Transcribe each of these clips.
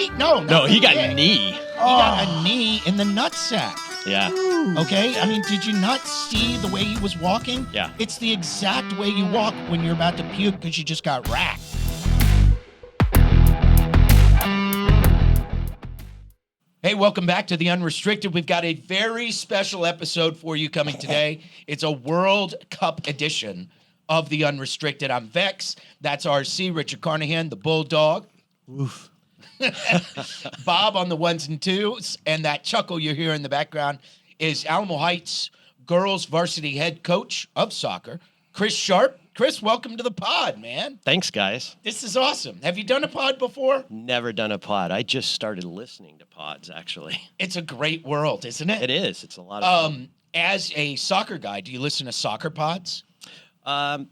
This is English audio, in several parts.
knee. No, No, he got dick. knee. He got a knee in the nutsack. Yeah. Okay? I mean, did you not see the way he was walking? Yeah. It's the exact way you walk when you're about to puke because you just got racked. Hey, welcome back to The Unrestricted. We've got a very special episode for you coming today. It's a World Cup edition of The Unrestricted. I'm Vex. That's RC, Richard Carnahan, the Bulldog. Oof. Bob on the ones and twos. And that chuckle you hear in the background is Alamo Heights girls varsity head coach of soccer, Chris Sharp. Chris, welcome to the pod, man. Thanks, guys. This is awesome. Have you done a pod before? Never done a pod. I just started listening to pods, actually. It's a great world, isn't it? It is. It's a lot of fun. As a soccer guy, do you listen to soccer pods?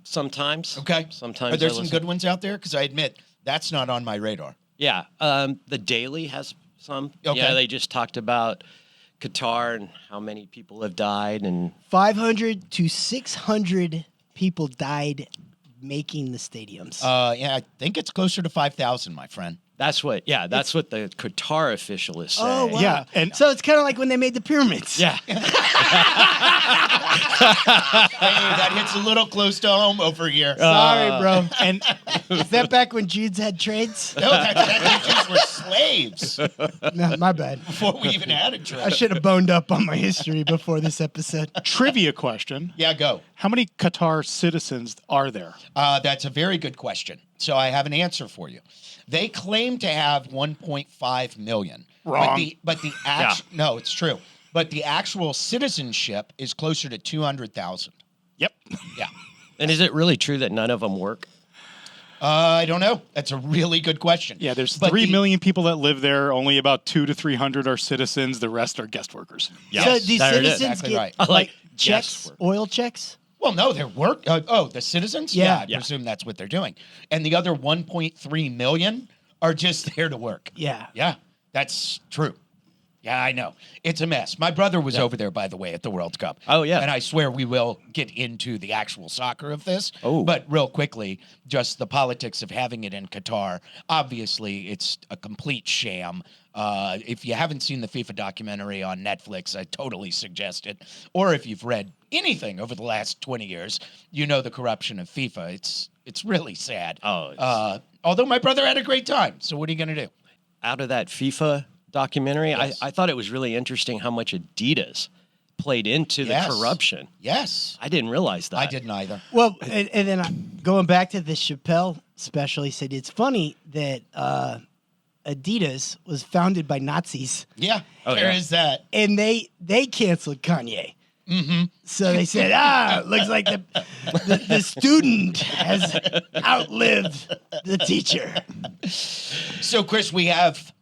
Sometimes. Okay. Sometimes. Are there I some listen. good ones out there? Because I admit, that's not on my radar. Yeah. The Daily has some. Okay. Yeah, they just talked about Qatar and how many people have died. And 500 to 600 people died making the stadiums. Yeah, I think it's closer to 5,000, my friend. that's what the Qatar official is saying. Oh, wow. Yeah, and So it's kind of like when they made the pyramids. Yeah. Hey, that hits a little close to home over here. Sorry, bro. and Is that back when Jews had trades? No, that Jews were slaves No, my bad. before we even had a trade. I should have boned up on my history before this episode. trivia question: Yeah, go. how many Qatar citizens are there? That's a very good question. So I have an answer for you. They claim to have 1.5 million. Wrong. But the no, it's true. But the actual citizenship is closer to 200,000. Yep. Yeah. And is it really true that none of them work? I don't know. That's a really good question. Yeah, there's But 3 the- million people that live there. Only about 200 to 300 are citizens. The rest are guest workers. Yes, So do there it is. citizens Exactly get right. I like like guess checks, work. oil checks? Well, no, they're work. The citizens? Yeah. I Yeah. presume that's what they're doing. And the other 1.3 million are just there to work. Yeah. Yeah, that's true. Yeah, I know. It's a mess. My brother was over there, by the way, at the World Cup. Oh, yeah. And I swear we will get into the actual soccer of this. Oh. But real quickly, just the politics of having it in Qatar. Obviously, it's a complete sham. If you haven't seen the FIFA documentary on Netflix, I totally suggest it. Or if you've read anything over the last 20 years, you know the corruption of FIFA. It's really sad. Oh, Although my brother had a great time. So what are you going to do? Out of that FIFA documentary, Yes. I thought it was really interesting how much Adidas played into Yes. the corruption. Yes. I didn't realize that. I didn't either. Well, and then going back to the Chappelle special, he said it's funny that Adidas was founded by Nazis, Yeah. Oh, There yeah. is that. and they canceled Kanye. Mm-hmm. So they said, looks like the student has outlived the teacher. So, Chris, we have.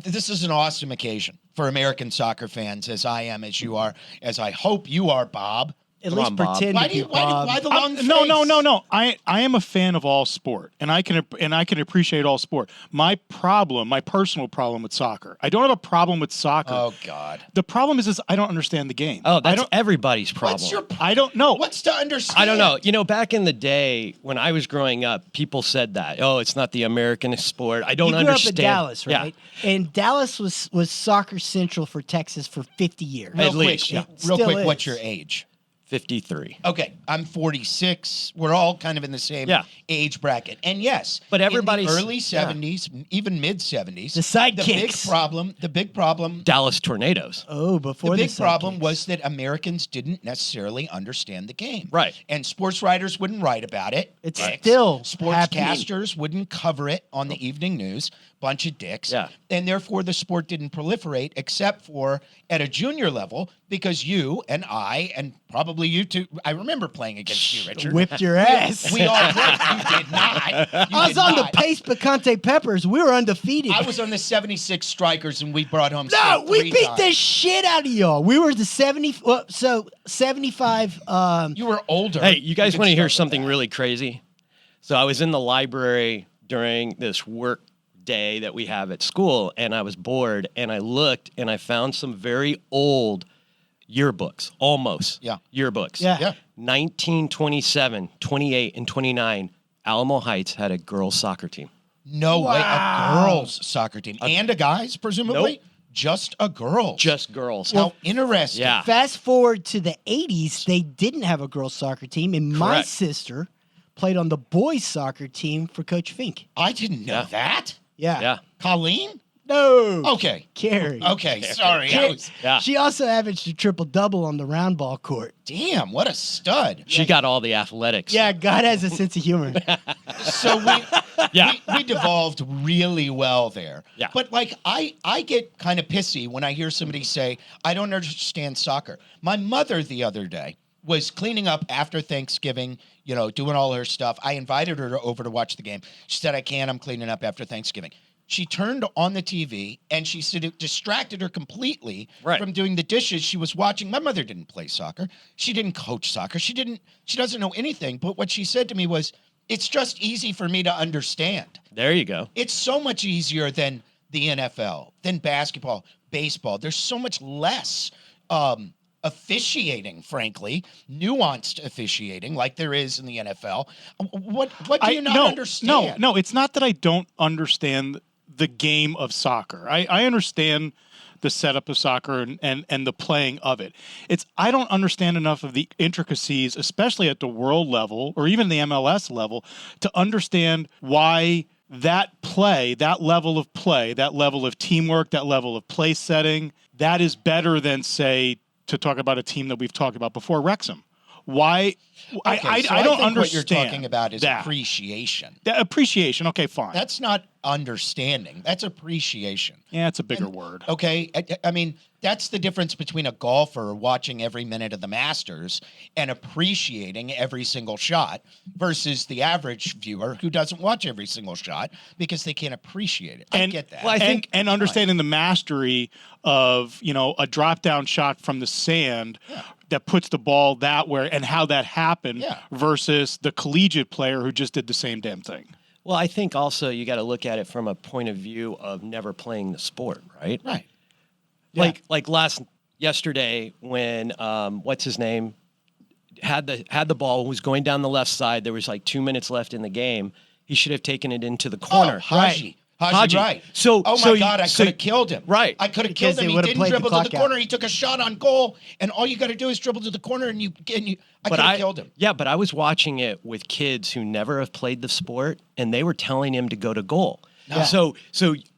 This is an awesome occasion for American soccer fans, as I am, as you are, as I hope you are, Bob. At Come least on, Bob. pretend Why to do be you? Why the long face? No. I am a fan of all sport, and I can appreciate all sport. My personal problem with soccer. I don't have a problem with soccer. Oh God. The problem is I don't understand the game. Oh, I that's don't. everybody's problem. What's your? I don't know. What's to understand? I don't know. You know, back in the day when I was growing up, people said that. Oh, it's not the American sport. I don't You grew understand. up in Dallas, Yeah. right? And Dallas was soccer central for Texas for 50 years. Real At quick, least, yeah. real Still quick. is. What's your age? 53. Okay, I'm 46. We're all kind of in the same Yeah. age bracket. And yes, But in everybody's- the early 70s, even mid 70s, The sidekicks. the big problem Dallas Tornadoes. Oh, before the the big problem sidekicks. was that Americans didn't necessarily understand the game. Right. And sports writers wouldn't write about it. It's Dicks. still Sportscasters wouldn't cover it on the evening news. Bunch of dicks. Yeah. And therefore the sport didn't proliferate except for at a junior level because you and I and probably you too. I remember playing against you, Richard. whipped your ass. We all did. You did not. You I was did on not. the Pace Picante Peppers. We were undefeated. I was on the 76 Strikers and we brought home no, state we 3 beat times. the shit out of y'all. We were the 75. You were older. Hey, you guys could want to hear start with something that. really crazy? So I was in the library during this work day that we have at school, and I was bored, and I looked, and I found some very old yearbooks, almost Yeah. yearbooks. Yeah. Yeah. 1927, 28, and 29, Alamo Heights had a girls' soccer team. No way. A Wow. girls' soccer team. And a guys, presumably? Nope. Just a girls. Just girls. How interesting. Yeah. Fast forward to the 80s, they didn't have a girls' soccer team, and my Correct. sister played on the boys' soccer team for Coach Fink. I didn't know Yeah. that. Yeah. Colleen? No. Okay. Carrie. Okay. Sorry. Carrie. Yeah. She also averaged a triple-double on the round ball court. Damn, what a stud. She got all the athletics. Yeah, God has a sense of humor. So Yeah. we devolved really well there. Yeah. But like I get kind of pissy when I hear somebody say, I don't understand soccer. My mother the other day was cleaning up after Thanksgiving, doing all her stuff. I invited her over to watch the game. She said, I can't, I'm cleaning up after Thanksgiving. She turned on the TV and she said it distracted her completely Right. from doing the dishes she was watching. My mother didn't play soccer. She didn't coach soccer. She doesn't know anything. But what she said to me was, it's just easy for me to understand. There you go. It's so much easier than the NFL, than basketball, baseball. There's so much less officiating, frankly, nuanced officiating like there is in the NFL. What do you not understand? No, it's not that I don't understand the game of soccer. I understand the setup of soccer and the playing of it. I don't understand enough of the intricacies, especially at the world level or even the MLS level, to understand why that level of play, that level of teamwork, that level of play setting, that is better than, say, to talk about a team that we've talked about before, Wrexham. Why? Okay, so I don't think understand. what you're talking about is that. appreciation. That appreciation. Okay, fine. That's not understanding. That's appreciation. Yeah, it's a bigger word. Okay. I mean, that's the difference between a golfer watching every minute of the Masters and appreciating every single shot versus the average viewer who doesn't watch every single shot because they can't appreciate it. I get that. well, I think- and understanding the mastery of, a drop down shot from the sand that puts the ball that way and how that happened versus the collegiate player who just did the same damn thing. Well, I think also you got to look at it from a point of view of never playing the sport, right? Right. Like yesterday when what's his name had the ball, was going down the left side. There was like 2 minutes left in the game. He should have taken it into the corner. Haji. Haji. Right. So- oh so my God, I so- could have killed him. Right. I could have Because killed they him. He would've didn't played the dribble to the clock out. corner. He took a shot on goal, and all you got to do is dribble to the corner, and I could have killed him. Yeah, but I was watching it with kids who never have played the sport, and they were telling him to go to goal. Yeah. So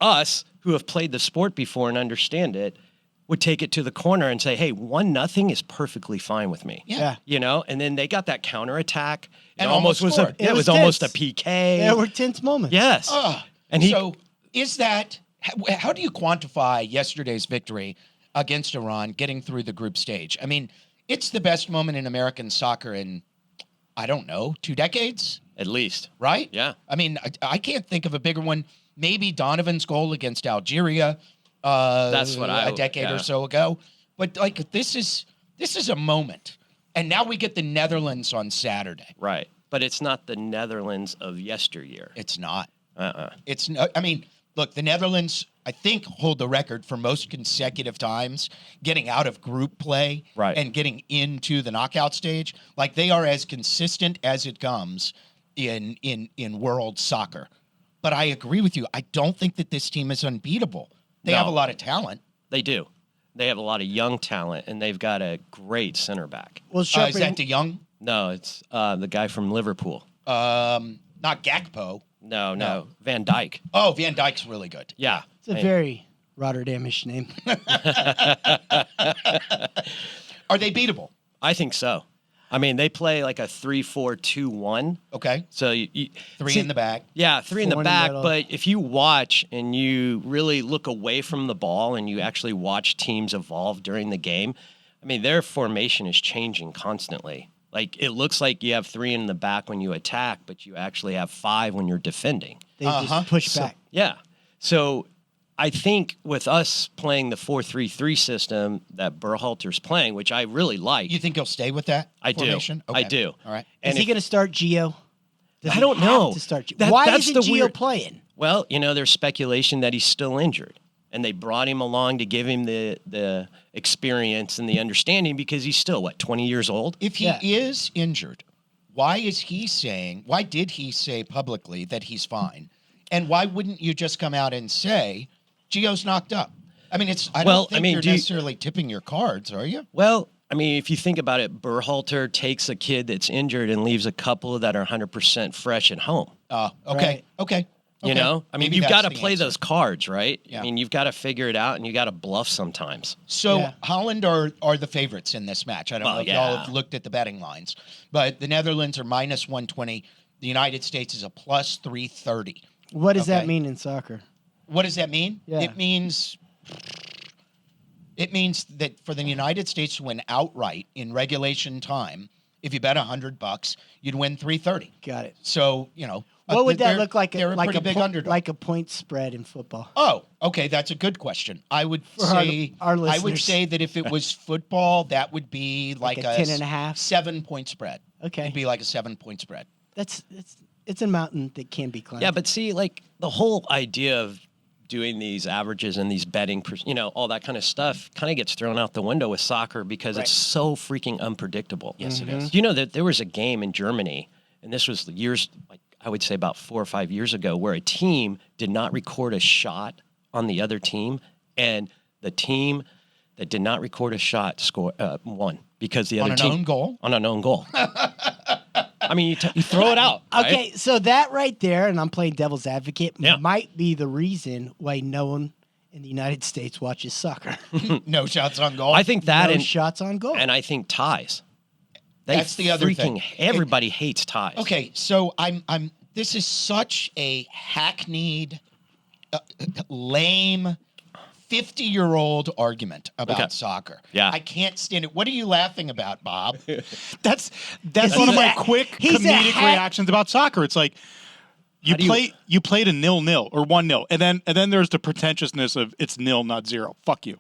us who have played the sport before and understand it would take it to the corner and say, "Hey, 1-0 is perfectly fine with me." Yeah. And then they got that counterattack. And It almost was scored. it was It was almost a tense. PK. There were tense moments. Yes. And So is that how do you quantify yesterday's victory against Iran getting through the group stage? I mean, it's the best moment in American soccer in, I don't know, 2 decades, at least. right? Yeah. I mean, I can't think of a bigger one. Maybe Donovan's goal against Algeria That's what a decade or so ago. But like this is a moment. And now we get the Netherlands on Saturday. Right. But it's not the Netherlands of yesteryear. It's not. Uh-uh. It's no, I mean, look, the Netherlands, I think, hold the record for most consecutive times getting out of group play Right. and getting into the knockout stage. Like they are as consistent as it comes in world soccer. But I agree with you. I don't think that this team is unbeatable. They No. have a lot of talent. They do. They have a lot of young talent, and they've got a great center back. Well, Is Sharpie, that De Jong? No, it's the guy from Liverpool. Not Gakpo. No, Van Dyke. Oh, Van Dijk's really good. Yeah. it's a very Rotterdamish name. Are they beatable? I think so. I mean, they play like a 3-4-2-1. Okay. So you Three see- in the back. Yeah, 3 in the Four in the back. middle. But if you watch and you really look away from the ball and you actually watch teams evolve during the game, I mean, their formation is changing constantly. Like it looks like you have 3 in the back when you attack, but you actually have 5 when you're defending. They just push back. Yeah. So I think with us playing the 4-3-3 system that Berhalter's playing, which I really like. You think he'll stay with that I do. formation? I do. All right. Is he going to start Gio? Does I he don't have know. To start Gio? That- Why that's isn't the Gio weird- playing? Well, there's speculation that he's still injured, and they brought him along to give him the experience and the understanding because he's still 20 years old. If he Yeah. is injured, why did he say publicly that he's fine? And why wouldn't you just come out and say, Gio's knocked up? I mean, I Well, don't think I mean, you're do you- necessarily tipping your cards, are you? Well, I mean, if you think about it, Berhalter takes a kid that's injured and leaves a couple that are 100% fresh at home. Okay, Right. okay. You okay. know, I mean, Maybe you've that's got to the play answer. those cards, right? Yeah. I mean, you've got to figure it out, and you got to bluff sometimes. So Yeah. Holland are the favorites in this match. I don't Well, know if y'all yeah. have looked at the betting lines, but the Netherlands are minus 120. The United States is a plus 330. What does that Okay. mean in soccer? What does that mean? Yeah. It means that for the United States to win outright in regulation time, if you bet $100, you'd win 330. Got it. So What would that they're- look like? They're a like pretty a big underdog. like a point spread in football. Oh, okay, that's a good question. I would For say our I would listeners. say that if it was football, that would be like, a 10.5? 7-point spread. Okay. It'd be like a 7-point spread. It's a mountain that can be climbed. Yeah, but see, like the whole idea of doing these averages and these betting, all that kind of stuff kind of gets thrown out the window with soccer because Right. it's so freaking unpredictable. Yes, it is. You know that there was a game in Germany, and this was years, like I would say about 4 or 5 years ago, where a team did not record a shot on the other team, and the team that did not record a shot won because the On other an team own goal? on an own goal. I mean, you throw it out. right? Okay, so that right there, and I'm playing devil's advocate, Yeah. might be the reason why no one in the United States watches soccer. No shots on goal. I think that no and shots on goal. and I think ties. That's the other thing. Everybody hates ties. Okay, so I'm. This is such a hackneyed, lame, 50-year-old argument about Okay. soccer. Yeah. I can't stand it. What are you laughing about, Bob? That's He's one of my a- quick he's a comedic hack- reactions about soccer. It's like you played a 0-0 or 1-0, and then there's the pretentiousness of it's 0, not 0. Fuck you.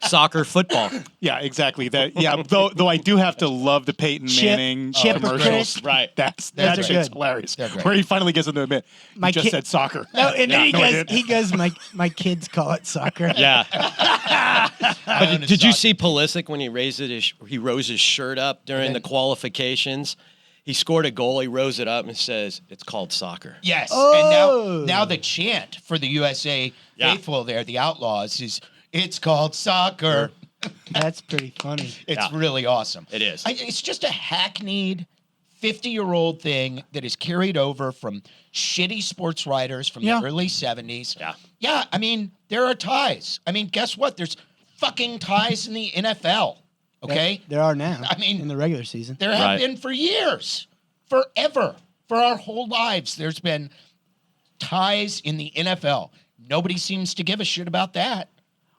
Soccer, football. Yeah, exactly. That. Yeah, though I do have to love the Peyton Chip- Manning Chip or commercials. Chris? Right. That Those are shit's good. hilarious. They're great. Where he finally gets him to admit My he just kid- said soccer. no, and then No, I he didn't. goes, my kids call it soccer. Yeah. I own a Did you soccer see Pulisic when he rose his shirt up during the qualifications? He scored a goal. He rose it up and says, "It's called soccer." Yes. Oh. And now the chant for the USA Yeah. faithful there, the Outlaws, is it's called soccer. That's pretty funny. It's Yeah. really awesome. It is. It's just a hackneyed 50-year-old thing that is carried over from shitty sports writers from Yeah. the early 70s. Yeah. Yeah, I mean, there are ties. I mean, guess what? There's fucking ties in the NFL. Okay? There are now. I mean- in the regular season. There have Right. been for years. Forever. For our whole lives, there's been ties in the NFL. Nobody seems to give a shit about that.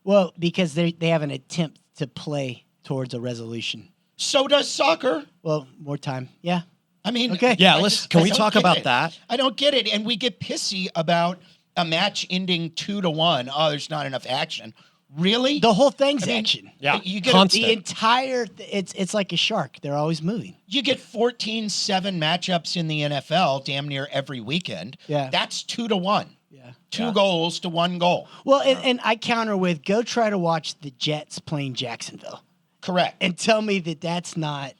Well, because they have an attempt to play towards a resolution. So does soccer. Well, more time. Yeah. I mean, Okay. Yeah, can I we don't talk get about it. that? I don't get it. And we get pissy about a match ending 2-1. Oh, there's not enough action. Really? The whole thing's I mean, action. Yeah. You get Constant. The entire it's like a shark. They're always moving. you get 14-7 matchups in the NFL damn near every weekend. Yeah. That's 2-1. Yeah. 2 goals to 1 goal. Well, and I counter with go try to watch the Jets playing Jacksonville Correct. and tell me that that's not.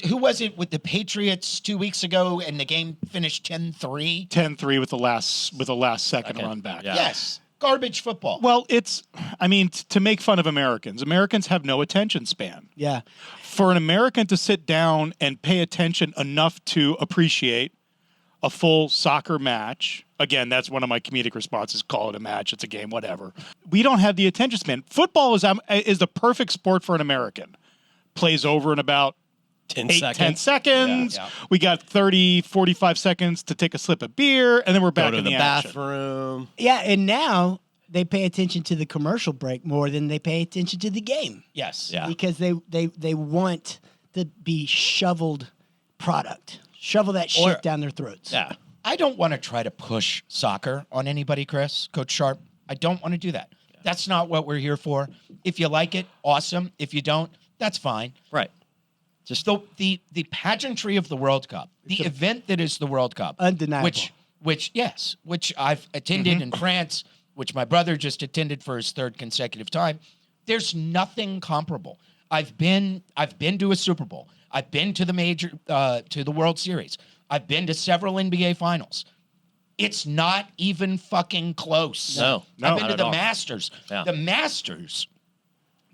Who was it with the Patriots 2 weeks ago and the game finished 10-3? 10-3 with the last second Okay. run back. Yeah. Yes. Garbage football. Well, to make fun of Americans have no attention span. Yeah. For an American to sit down and pay attention enough to appreciate a full soccer match, again, that's one of my comedic responses, call it a match, it's a game, whatever. We don't have the attention span. Football is the perfect sport for an American. Plays over in about 10 10 seconds. seconds. Yeah. We got 30, 45 seconds to take a sip of beer, and then we're back Go to in the the action. bathroom. Yeah, and now they pay attention to the commercial break more than they pay attention to the game. Yes. Yeah. Because they want to be shoveled product. Shovel that shit Or- down their throats. Yeah. I don't want to try to push soccer on anybody, Chris, Coach Sharp. I don't want to do that. That's not what we're here for. If you like it, awesome. If you don't, that's fine. Right. Just the pageantry of the World Cup, the event that is the World Cup, Undeniable. which I've attended in France, which my brother just attended for his 3rd consecutive time. There's nothing comparable. I've been to a Super Bowl. I've been to the World Series. I've been to several NBA finals. It's not even fucking close. No, I've been not to at the all. Masters. Yeah. The Masters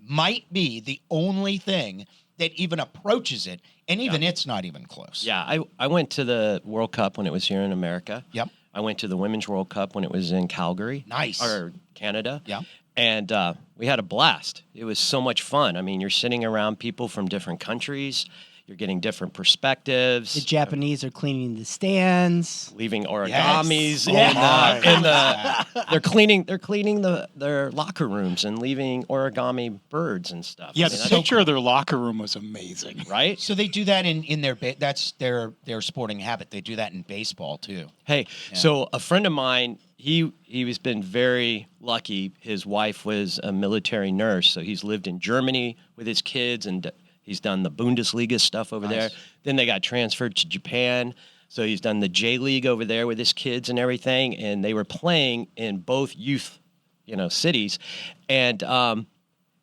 might be the only thing that even approaches it, and even it's not even close. Yeah, I went to the World Cup when it was here in America. Yep. I went to the Women's World Cup when it was in Calgary. Nice. Or Canada. Yeah. And we had a blast. It was so much fun. I mean, you're sitting around people from different countries. You're getting different perspectives. The Japanese are cleaning the stands. Leaving origamis Yes. in the they're cleaning their locker rooms and leaving origami birds and stuff. Yeah, I mean, the that's picture of their locker room was amazing. right. So they do that in their that's their sporting habit. They do that in baseball too. Hey, so a friend of mine, he was been very lucky. His wife was a military nurse, so he's lived in Germany with his kids, and he's done the Bundesliga stuff over there. Then they got transferred to Japan, so he's done the J League over there with his kids and everything. And they were playing in both youth, cities. And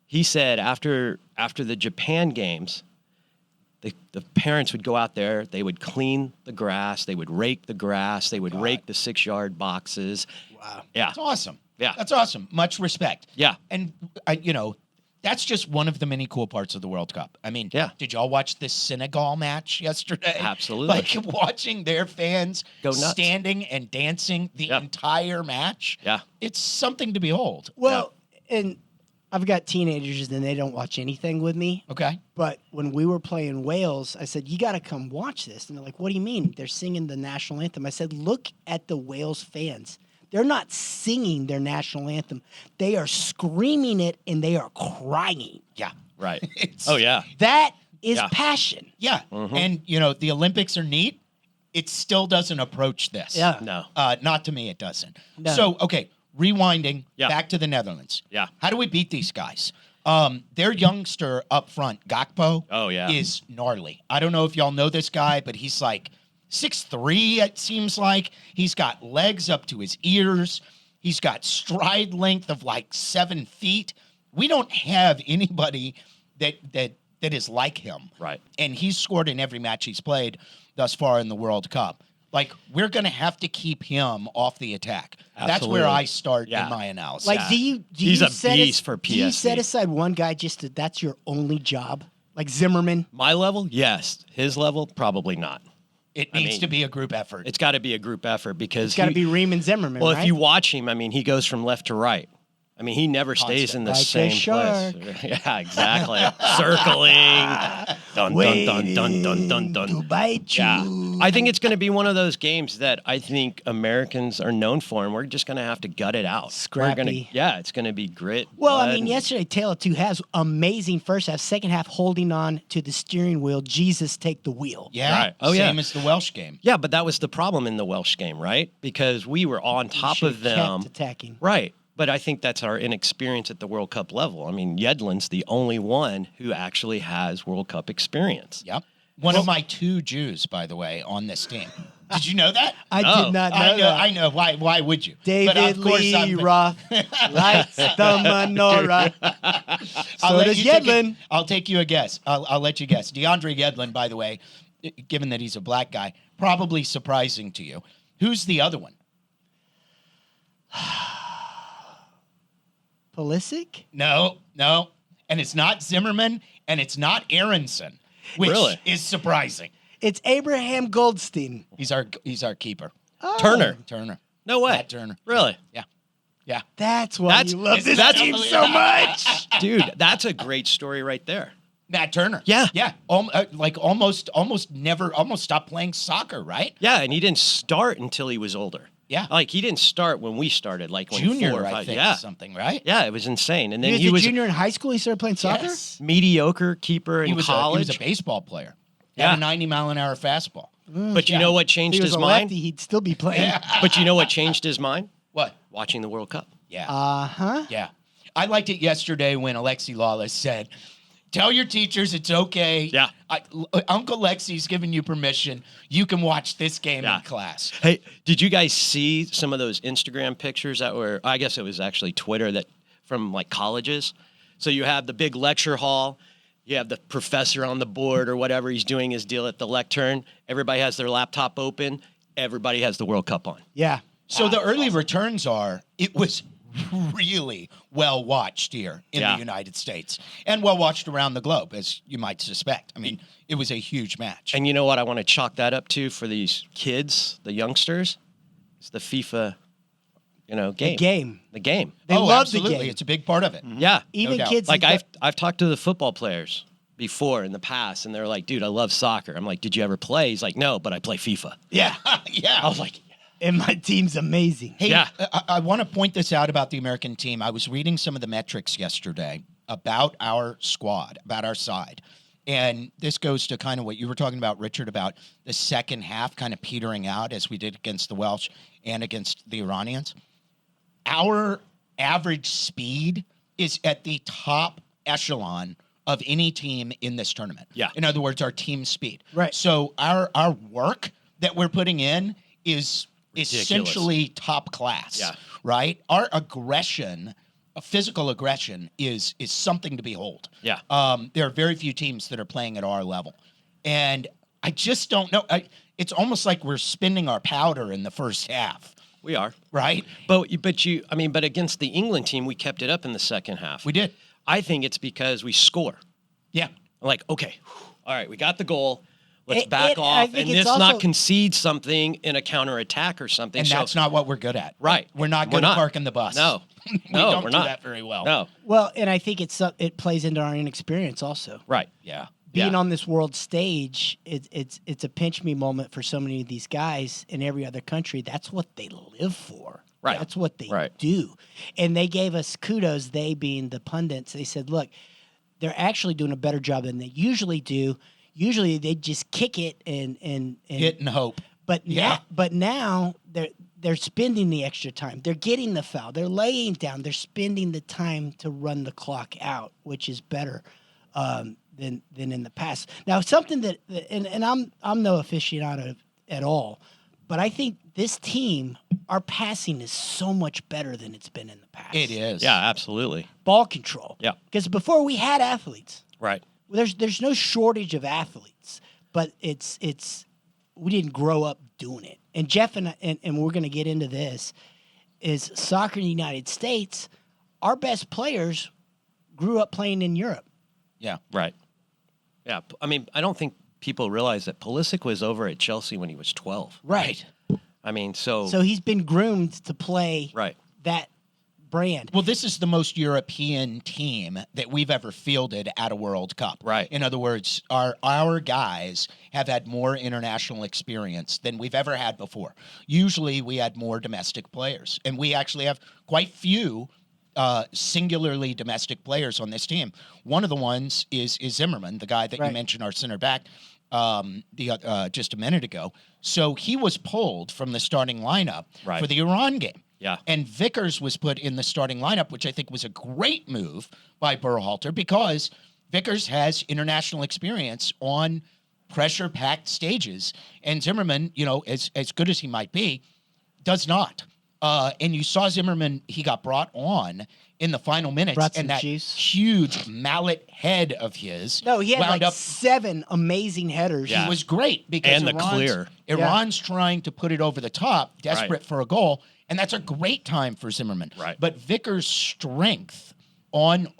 he said after the Japan games, the parents would go out there, they would clean the grass, they would rake the grass, they would rake the 6-yard boxes. Wow. Yeah. That's awesome. Yeah. That's awesome. Much respect. Yeah. And that's just one of the many cool parts of the World Cup. I mean, Yeah. did y'all watch the Senegal match yesterday? Absolutely. Like watching their fans Go nuts. standing and dancing the Yeah. entire match. Yeah. It's something to behold. Well, and I've got teenagers and they don't watch anything with me. Okay. But when we were playing Wales, I said, you got to come watch this. And they're like, what do you mean? They're singing the national anthem. I said, look at the Wales fans. They're not singing their national anthem. They are screaming it and they are crying. Yeah. Right. It's- Oh, yeah. That is Yeah. passion. Yeah. And, the Olympics are neat. It still doesn't approach this. Yeah. No. Not to me, it doesn't. No. So, okay, rewinding Yeah. back to the Netherlands. Yeah. How do we beat these guys? Their youngster up front, Gakpo, Oh, yeah. is gnarly. I don't know if y'all know this guy, but he's like 6'3", it seems like. He's got legs up to his ears. He's got stride length of like 7 feet. We don't have anybody that is like him. Right. And he's scored in every match he's played thus far in the World Cup. Like, we're going to have to keep him off the attack. That's where Absolutely. I start Yeah. in my analysis. Like, Yeah. do you He's a set beast for Do you set PSV. aside one guy just that's your only job? Like Zimmerman? My level, yes. His level, probably not. it needs mean, to be a group effort. It's got to be a group effort because It's got to be Riemann Zimmerman, Well, right? if you watch him, I mean, he goes from left to right. I mean, he never stays in the Like a same shark. place. Yeah, exactly. Circling. Dun, dun, dun, dun, dun, dun, dun. to bite Yeah. you. I think it's going to be one of those games that I think Americans are known for, and we're just going to have to gut it out. We're gonna, Scrappy. yeah, it's going to be grit. Well, I blood, mean, yesterday, Tale of Two Halves, amazing first half, second half, holding on to the steering wheel. Jesus, take the wheel. yeah. Right. Oh, yeah. Same as the Welsh game. Yeah, but that was the problem in the Welsh game, right? Because we were on top Should've of them. kept attacking. Right. But I think that's our inexperience at the World Cup level. I mean, Yedlin's the only one who actually has World Cup experience. Yep. One of my 2 Jews, by the way, on this team. Did you know that? I Oh. did not know I know. that. I know. Why would you? David But of course Lee I'm- Roth lights the menorah. I'll So let does you take Yedlin. I'll take you a guess. I'll let you guess. DeAndre Yedlin, by the way, given that he's a black guy, probably surprising to you. Who's the other one? Pulisic? No. And it's not Zimmerman, and it's not Aronson, which Really? is surprising. It's Abraham Goldstein. He's our keeper. Oh, Turner. No way. Matt Turner. Really? Yeah. That's why That's- you love this that's- team so much. Dude, that's a great story right there. Matt Turner. Yeah. Yeah. Almost stopped playing soccer, right? Yeah, and he didn't start until he was older. Yeah. Like, he didn't start when we started, like when Junior, 4 or 5. I think, Yeah. something, right? Yeah, it was insane. And then He was a junior in high school. He started playing soccer. Yes. mediocre keeper in He was college. a baseball player. He Yeah. had a 90-mile-an-hour fastball. But you Yeah. know what If changed he was his a mind? lefty, he'd still be playing. But you know what changed his mind? What? Watching the World Cup. Yeah. Uh-huh. Yeah. I liked it yesterday when Alexi Lawless said, tell your teachers it's okay. Yeah. Uncle Lexi's giving you permission. You can watch this game Yeah. in class. Hey, did you guys see some of those Instagram pictures that were, I guess it was actually Twitter, that from like colleges? So you have the big lecture hall, you have the professor on the board or whatever, he's doing his deal at the lectern. Everybody has their laptop open. Everybody has the World Cup on. Yeah. So the that's early awesome. returns are, it was really well watched here in Yeah. the United States and well watched around the globe, as you might suspect. I mean, it was a huge match. And you know what I want to chalk that up to for these kids, the youngsters? It's the FIFA, game. The game. The game. They love absolutely. the game. It's a big part of it. Yeah. Even doubt. kids Like that I've talked to the football players before in the past, and they're like, dude, I love soccer. I'm like, did you ever play? He's like, no, but I play FIFA. yeah. Yeah. I was like, And my team's amazing. Hey, Yeah. I want to point this out about the American team. I was reading some of the metrics yesterday about our squad, about our side. And this goes to kind of what you were talking about, Richard, about the second half kind of petering out as we did against the Welsh and against the Iranians. Our average speed is at the top echelon of any team in this tournament. Yeah. In other words, our team speed. Right. So our work that we're putting in is Ridiculous. essentially top class. Yeah. Right? Our aggression, physical aggression is something to behold. Yeah. There are very few teams that are playing at our level. And I just don't know. It's almost like we're spending our powder in the first half, we are. right? But against the England team, we kept it up in the second half. We did. I think it's because we score. Yeah. I'm like, okay, all right, we got the goal. Let's I back off think and it's this not also- concede something in a counterattack or something. And So- that's not what we're good at. Right. We're not We're good at not. parking the bus. No. we No, don't we're do not. that very well. No. Well, and I think it plays into our inexperience also. Right. Yeah. Being Yeah. on this world stage, it's a pinch me moment for so many of these guys in every other country. That's what they live for. Right. That's what they Right. do. And they gave us kudos, they being the pundits. They said, look, they're actually doing a better job than they usually do. Usually they just kick it and Hit and hope. But Yeah. now they're spending the extra time. They're getting the foul. They're laying down. They're spending the time to run the clock out, which is better than in the past. Now, something that and I'm no aficionado at all, but I think this team, our passing is so much better than it's been in the past. It is. Yeah, absolutely. Ball control. Yeah. Because before we had athletes. Right. There's no shortage of athletes, but it's we didn't grow up doing it. And Jeff and we're going to get into this is soccer in the United States. Our best players grew up playing in Europe. Yeah. Right. Yeah. I mean, I don't think people realize that Pulisic was over at Chelsea when he was 12. Right. I mean, so he's been groomed to play right. that brand. Well, this is the most European team that we've ever fielded at a World Cup. Right. In other words, our guys have had more international experience than we've ever had before. Usually we had more domestic players, and we actually have quite few singularly domestic players on this team. One of the ones is Zimmerman, the guy that you Right. mentioned, our center back, just a minute ago. So he was pulled from the starting lineup Right. for the Iran game. Yeah. And Vickers was put in the starting lineup, which I think was a great move by Berhalter because Vickers has international experience on pressure-packed stages. And Zimmerman, as good as he might be, does not. And you saw Zimmerman, he got brought on in the final minutes. Brought some and that juice. huge mallet head of his No, he had wound like up. 7 amazing headers. Yeah. He was great because And the clear. Iran's trying to put it over the top, desperate Right. for a goal, and that's a great time for Zimmerman. Right. But Vickers' strength on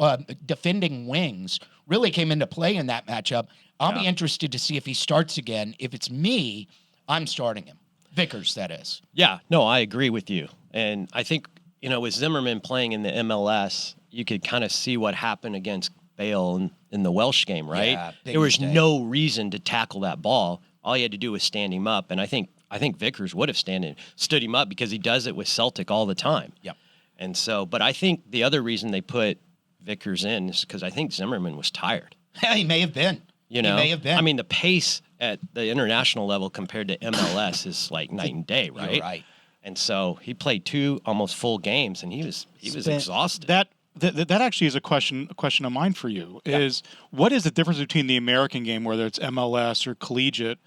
defending wings really came into play in that matchup. I'll be Yeah. interested to see if he starts again. If it's me, I'm starting him. Vickers, that is. Yeah, no, I agree with you. And I think, with Zimmerman playing in the MLS, you could kind of see what happened against Bale in the Welsh game, right? Yeah, big there was mistake. no reason to tackle that ball. All you had to do was stand him up. And I think Vickers would have stood him up because he does it with Celtic all the time. Yep. And so, but I think the other reason they put Vickers in is because I think Zimmerman was tired. He may have been. You know, He may have been. I mean, the pace at the international level compared to MLS is like night and day, right? You're right. And so he played 2 almost full games, and he was Spent- exhausted. That actually is a question of mine for you. Is what is the difference between the American game, whether it's MLS or collegiate,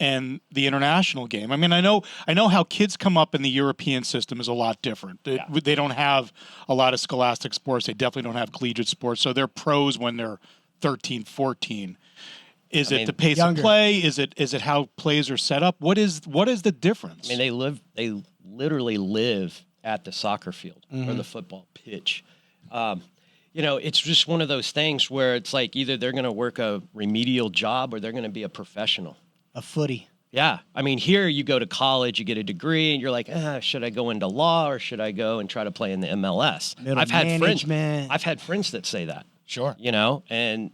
and the international game? I mean, I know how kids come up in the European system is a lot different. They don't have a lot of scholastic sports. They definitely don't have collegiate sports. So they're pros when they're 13, 14. Is it the pace younger. of play? Is it how plays are set up? What is the difference? I mean, they literally live at the soccer field or the football pitch. It's just one of those things where it's like either they're going to work a remedial job or they're going to be a professional. A footy. Yeah. I mean, here you go to college, you get a degree, and you're like, should I go into law or should I go and try to play in the MLS? Middle I've management. had friends that say that. Sure. And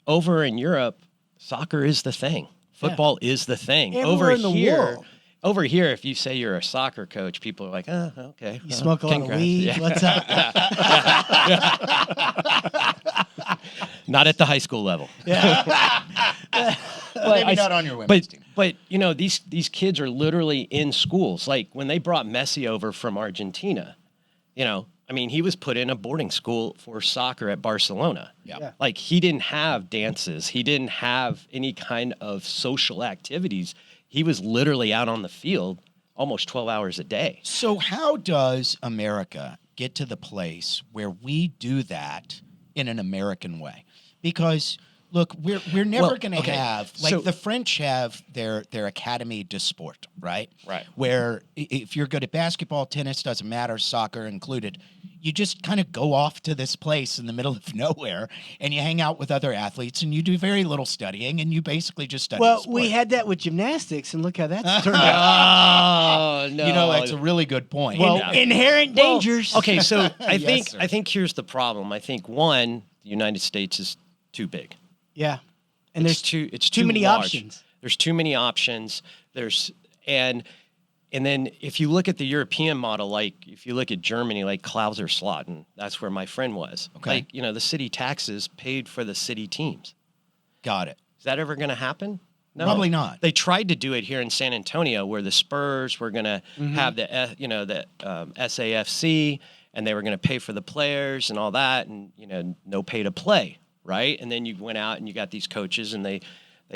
over in Europe, soccer is the thing. Football is the thing. Everywhere in the world. Over here, if you say you're a soccer coach, people are like, okay. You smoke a lot of congrats. weed. Yeah. What's up? Not at the high school level. Maybe not on your women's team. But these kids are literally in schools. Like when they brought Messi over from Argentina, he was put in a boarding school for soccer at Barcelona. Yeah. Like he didn't have dances. He didn't have any kind of social activities. He was literally out on the field almost 12 hours a day. So how does America get to the place where we do that in an American way? Because look, we're never going to have, like, the French have their Academy de Sport, right? Right. Where if you're good at basketball, tennis, doesn't matter, soccer included, you just kind of go off to this place in the middle of nowhere and you hang out with other athletes and you do very little studying and you basically just study the Well, sport. we had that with gymnastics, and look how that's turned out. Oh, no. You know, that's a really good point. Well, Yeah. inherent dangers. Okay, so I Yes, sir. think here's the problem. I think one, the United States is too big. Yeah. And It's too many large. options. There's too many options. And then if you look at the European model, like if you look at Germany, like Klauserslautern, that's where my friend was. Okay. Like, the city taxes paid for the city teams. Got it. Is that ever going to happen? No. Probably not. They tried to do it here in San Antonio, where the Spurs were going to have the SAFC, and they were going to pay for the players and all that, and no pay to play, right? And then you went out and you got these coaches, and they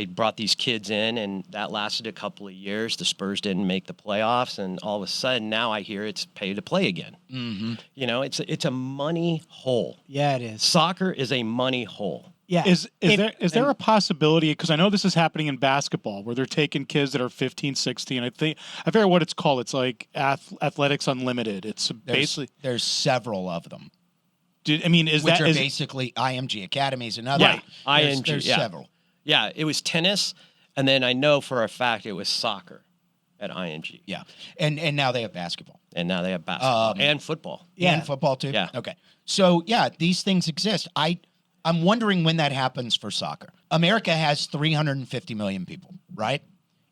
brought these kids in, and that lasted a couple of years. The Spurs didn't make the playoffs, and all of a sudden now I hear it's pay to play again. Mm-hmm. It's a money hole. Yeah, it is. Soccer is a money hole. Yeah. Is there a possibility, because I know this is happening in basketball, where they're taking kids that are 15, 16. I forget what it's called. It's like Athletics Unlimited. It's basically There's several of them. Which Are basically IMG academies and other. Right. IMG, There's yeah. several. Yeah, it was tennis, and then I know for a fact it was soccer at IMG. Yeah. And now they have basketball. And now they have basketball and football. Yeah. And football too? Yeah. Okay. So, yeah, these things exist. I'm wondering when that happens for soccer. America has 350 million people, right?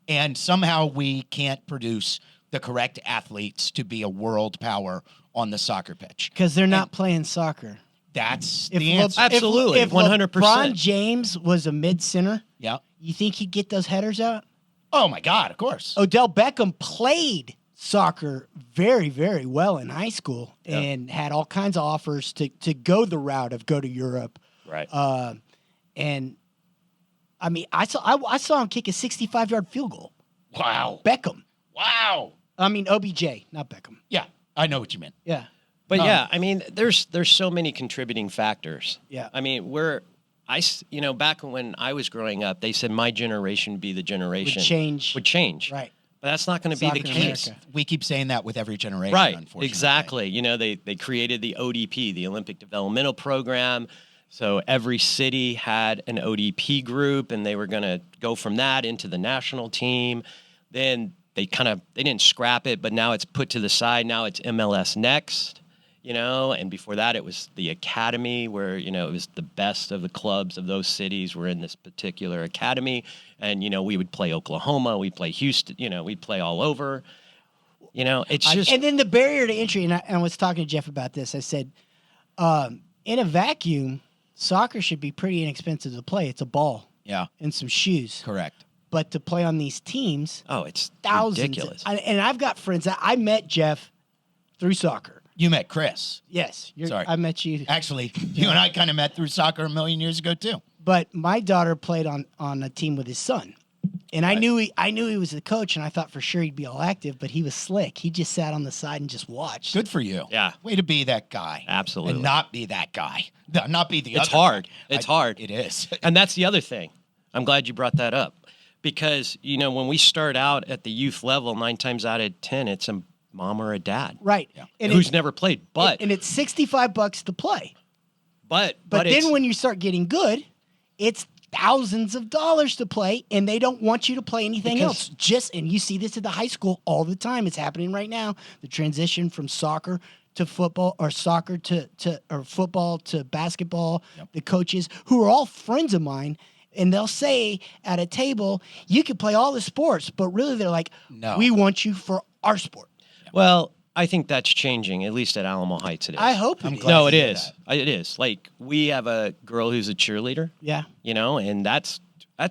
And somehow we can't produce the correct athletes to be a world power on the soccer pitch. Because they're not playing soccer. That's If the answer. Absolutely, if 100%. LeBron James was a mid-center, Yeah. you think he'd get those headers out? Oh, my God, of course. Odell Beckham played soccer very, very well in high school and had all kinds of offers to go the route of go to Europe. Right. And I saw him kick a 65-yard field goal. Wow. Beckham. Wow. OBJ, not Beckham. Yeah, I know what you meant. Yeah. But there's so many contributing factors. Yeah. Back when I was growing up, they said my generation would be the generation Would change. Right. But that's not going to be Soccer the in case. America. We keep saying that with every generation, Right, unfortunately. exactly. They created the ODP, the Olympic Developmental Program. So every city had an ODP group, and they were going to go from that into the national team. Then they didn't scrap it, but now it's put to the side. Now it's MLS Next, and before that it was the academy, where, it was the best of the clubs of those cities were in this particular academy. And, we would play Oklahoma, we'd play Houston, we'd play all over. It's just. And then the barrier to entry, and I was talking to Jeff about this. I said, in a vacuum, soccer should be pretty inexpensive to play. It's a ball Yeah, and some shoes. correct. But to play on these teams, It's thousands. ridiculous. And I've got friends. I met Jeff through soccer. You met Chris. Yes. Sorry. I met you. Actually, you and I kind of met through soccer a million years ago, too. But my daughter played on a team with his son. And I knew he was the coach, and I thought for sure he'd be all active, but he was slick. He just sat on the side and just watched. Good for you. Yeah. Way to be that guy. Absolutely. And not be that guy. Not be the other It's hard. guy. It's hard. It is. And that's the other thing. I'm glad you brought that up, because when we start out at the youth level, 9 times out of 10, it's a mom or a dad, Right. And who's never played. But and it's $65 to play. but But it's, then when you start getting good, it's thousands of dollars to play, and they don't want you to play anything else. And you see this at the high school all the time. It's happening right now. The transition from soccer to football, or soccer to football to basketball. Yep. The coaches, who are all friends of mine, and they'll say at a table, you can play all the sports, but really they're like, no, we want you for our sport. Well, I think that's changing, at least at Alamo Heights it is. I hope it is. No, it is. It is. Like, we have a girl who's a cheerleader. Yeah. And that's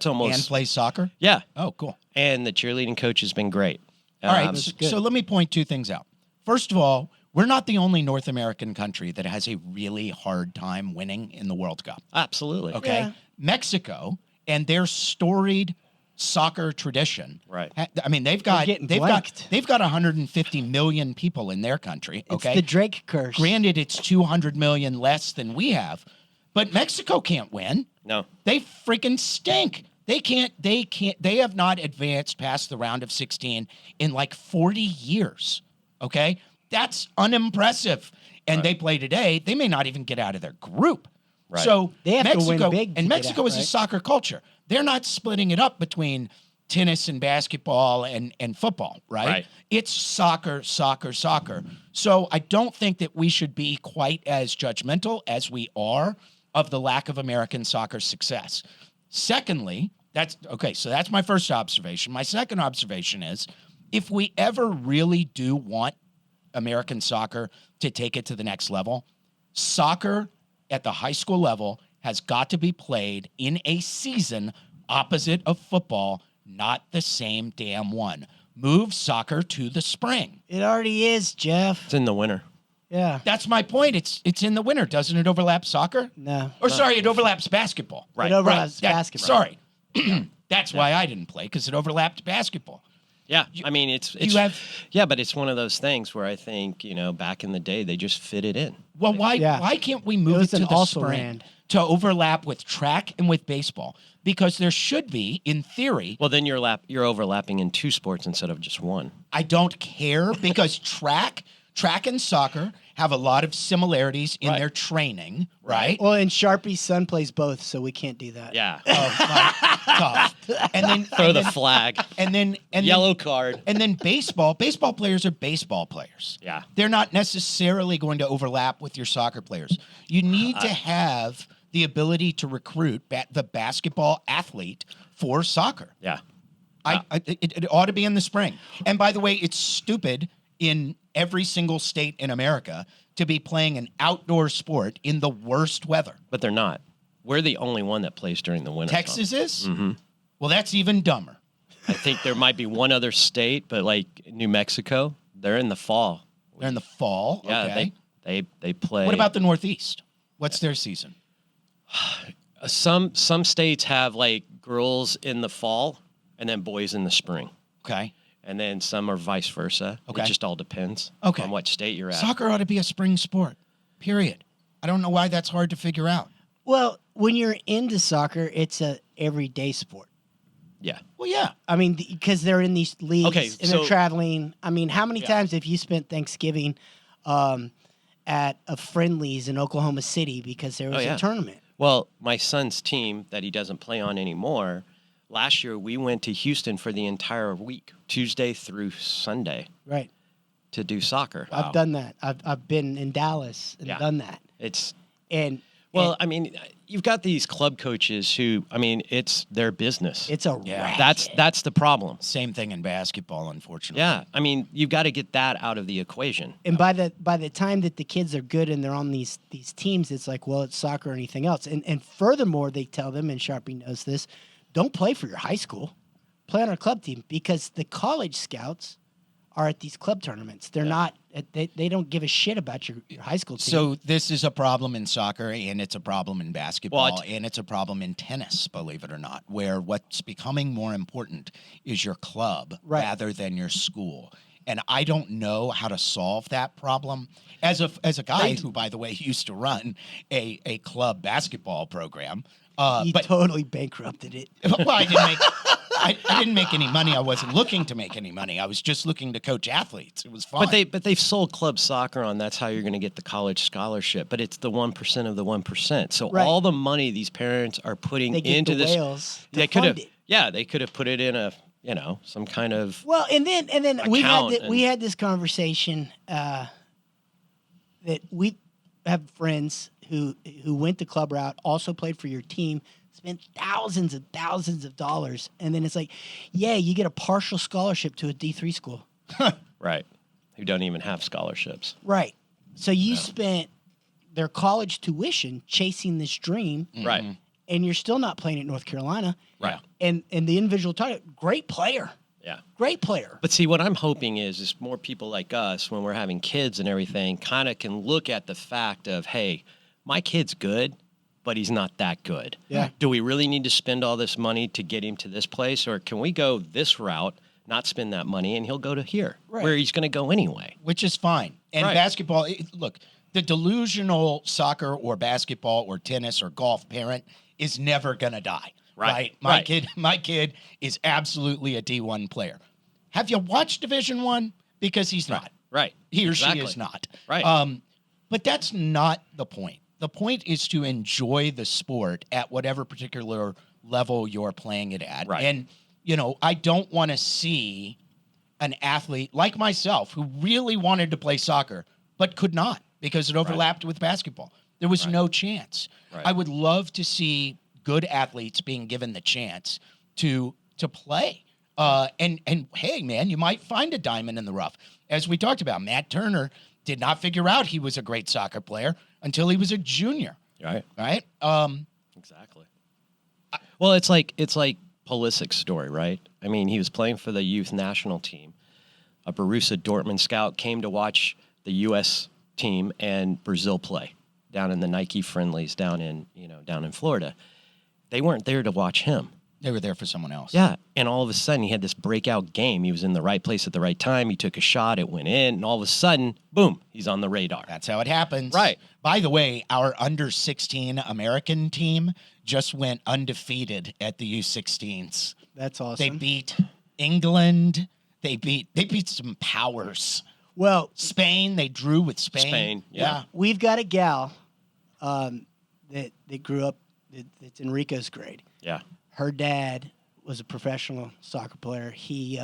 almost... And plays soccer? Yeah. Oh, cool. And the cheerleading coach has been great. All right, so let me point 2 things out. First of all, we're not the only North American country that has a really hard time winning in the World Cup. Absolutely. Okay? Yeah. Mexico and their storied soccer tradition. Right. I mean, they've got 150 million people in their country. Okay. It's the Drake curse. Granted, it's 200 million less than we have, but Mexico can't win. No. They freaking stink. They have not advanced past the round of 16 in like 40 years. Okay. That's unimpressive. And they play today. They may not even get out of their group. Right. So they have Mexico, to win big. And Mexico is a soccer culture. They're not splitting it up between tennis and basketball and football, right? It's soccer, soccer, soccer. So I don't think that we should be quite as judgmental as we are of the lack of American soccer success. Secondly, so that's my first observation. My second observation is, if we ever really do want American soccer to take it to the next level, soccer at the high school level has got to be played in a season opposite of football, not the same damn one. Move soccer to the spring. It already is, Jeff. It's in the winter. Yeah. That's my point. It's in the winter. Doesn't it overlap soccer? No. Or sorry, it overlaps basketball. Right. It overlaps basketball. Sorry. That's why I didn't play, because it overlapped basketball. Yeah, I mean, it's but it's one of those things where I think, back in the day, they just fit it in. Well, why can't we move it to the spring ran. to overlap with track and with baseball? Because there should be, in theory. Well, then you're overlapping in 2 sports instead of just 1. I don't care, because track and soccer have a lot of similarities in their training, right? Well, and Sharpie's son plays both, so we can't do that. Yeah. Tough. And then throw the flag. And yellow card. And then baseball players are baseball players. Yeah. They're not necessarily going to overlap with your soccer players. You need to have the ability to recruit the basketball athlete for soccer. Yeah. It ought to be in the spring. And by the way, it's stupid in every single state in America to be playing an outdoor sport in the worst weather. But they're not. We're the only one that plays during the winter. Texas is? Mm-hmm. Well, that's even dumber. I think there might be one other state, but like New Mexico, they're in the fall. They're in the fall? Yeah, okay. they play. What about the Northeast? What's their season? Some states have like girls in the fall and then boys in the spring. Okay. And then some are vice versa. Okay. It just all depends on what state you're at. Soccer ought to be a spring sport, period. I don't know why that's hard to figure out. Well, when you're into soccer, it's a everyday sport. Yeah. Well, yeah. I mean, because they're in these leagues and they're traveling. I mean, how many times have you spent Thanksgiving at a friendlies in Oklahoma City because there was a tournament? Well, my son's team that he doesn't play on anymore, last year we went to Houston for the entire week, Tuesday through Sunday. Right. To do soccer. I've done that. I've been in Dallas and done that. I mean, you've got these club coaches who, I mean, it's their business. It's a racket. That's the problem. Same thing in basketball, unfortunately. Yeah, I mean, you've got to get that out of the equation. And by the time that the kids are good and they're on these teams, it's like, well, it's soccer or anything else. And furthermore, they tell them, and Sharpie knows this, don't play for your high school. Play on our club team, because the college scouts are at these club tournaments. They're not. They don't give a shit about your high school team. So this is a problem in soccer, and it's a problem in basketball, and it's a problem in tennis, believe it or not, where what's becoming more important is your club rather than your school. And I don't know how to solve that problem. As a guy who, by the way, used to run a club basketball program. You totally bankrupted it. Well, I didn't make... I didn't make any money. I wasn't looking to make any money. I was just looking to coach athletes. It was fun. But they've sold club soccer on. That's how you're going to get the college scholarship. But it's the 1% of the 1%. So Right. all the money these parents are putting They get into the this, whales to they could have, fund it. yeah, they could have put it in a, some kind of. Well, and then Account we had this conversation that we have friends who went the club route, also played for your team, spent thousands and thousands of dollars, and then it's like, yeah, you get a partial scholarship to a D3 school. Right. Who don't even have scholarships. Right. So you spent their college tuition chasing this dream, Right. and you're still not playing at North Carolina. Right. And the individual target, great player. Yeah. Great player. But see, what I'm hoping is more people like us, when we're having kids and everything, kind of can look at the fact of, hey, my kid's good, but he's not that good. Yeah. Do we really need to spend all this money to get him to this place? Or can we go this route, not spend that money, and he'll go to here, Right. where he's going to go anyway? which is fine. And Right. basketball, look, the delusional soccer or basketball or tennis or golf parent is never going to die. Right. My Right. kid is absolutely a D1 player. Have you watched Division 1? Because he's not. Right. He or Exactly. she is not. Right. But that's not the point. The point is to enjoy the sport at whatever particular level you're playing it at. Right. And, I don't want to see an athlete like myself who really wanted to play soccer but could not because it overlapped with basketball. There was no chance. Right. I would love to see good athletes being given the chance to play. And hey, man, you might find a diamond in the rough. As we talked about, Matt Turner did not figure out he was a great soccer player until he was a junior. Right. Right? Exactly. Well, it's like Pulisic's story, right? I mean, he was playing for the youth national team. A Borussia Dortmund scout came to watch the U.S. team and Brazil play down in the Nike friendlies down in Florida. They weren't there to watch him. They were there for someone else. Yeah, and all of a sudden he had this breakout game. He was in the right place at the right time. He took a shot, it went in, and all of a sudden, boom, he's on the radar. That's how it happens. Right. By the way, our under 16 American team just went undefeated at the U16s. That's awesome. They beat England. They beat some powers. Well, Spain, they drew with Spain. Spain, yeah. we've got a gal that grew up, that's in Rico's grade. Yeah. Her dad was a professional soccer player. He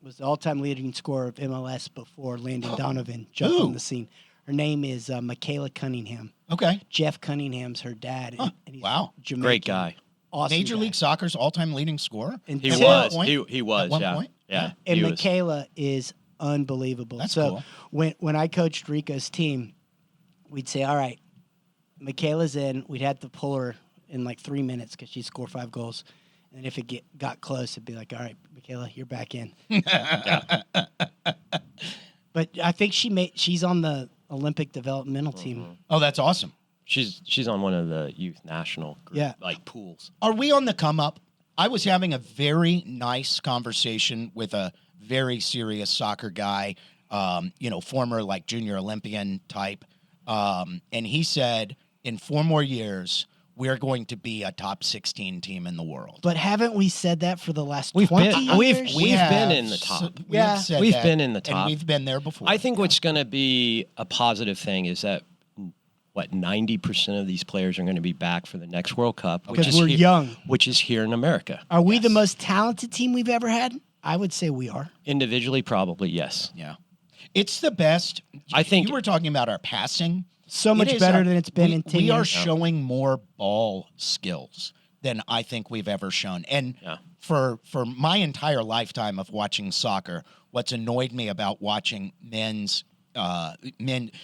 was the all-time leading scorer of MLS before Landon Donovan jumped Who? on the scene. Her name is Michaela Cunningham. Okay. Jeff Cunningham's her dad. Huh. And he's Wow. Jamaican. Great guy. Awesome Major guy. League Soccer's all-time leading scorer. And He At Till- one was. point? He was, At one yeah. point? Yeah. And he was. Michaela is unbelievable. That's so cool. when I coached Rico's team, we'd say, all right, Michaela's in. We'd have to pull her in like 3 minutes because she'd score 5 goals. And if it got close, it'd be like, all right, Michaela, you're back in. But I think she's on the Olympic developmental team. Oh, that's awesome. She's on one of the youth national group, Yeah. like pools. Are we on the come up? I was having a very nice conversation with a very serious soccer guy, former like junior Olympian type. And he said in 4 more years, we're going to be a top 16 team in the world. But haven't we said that for the last We've 20 been- years? We've been in the top. Yeah. We've been in the top. And we've been there before. I think what's going to be a positive thing is that 90% of these players are going to be back for the next World Cup, which Because is we're young. which is here in America. Are we the Yes. most talented team we've ever had? I would say we are. Individually, probably yes. Yeah. It's the best. I think- you were talking about our passing. So much It is better our- than it's been in 10 We are years. showing more ball skills than I think we've ever shown. And Yeah. for my entire lifetime of watching soccer, what's annoyed me about watching men's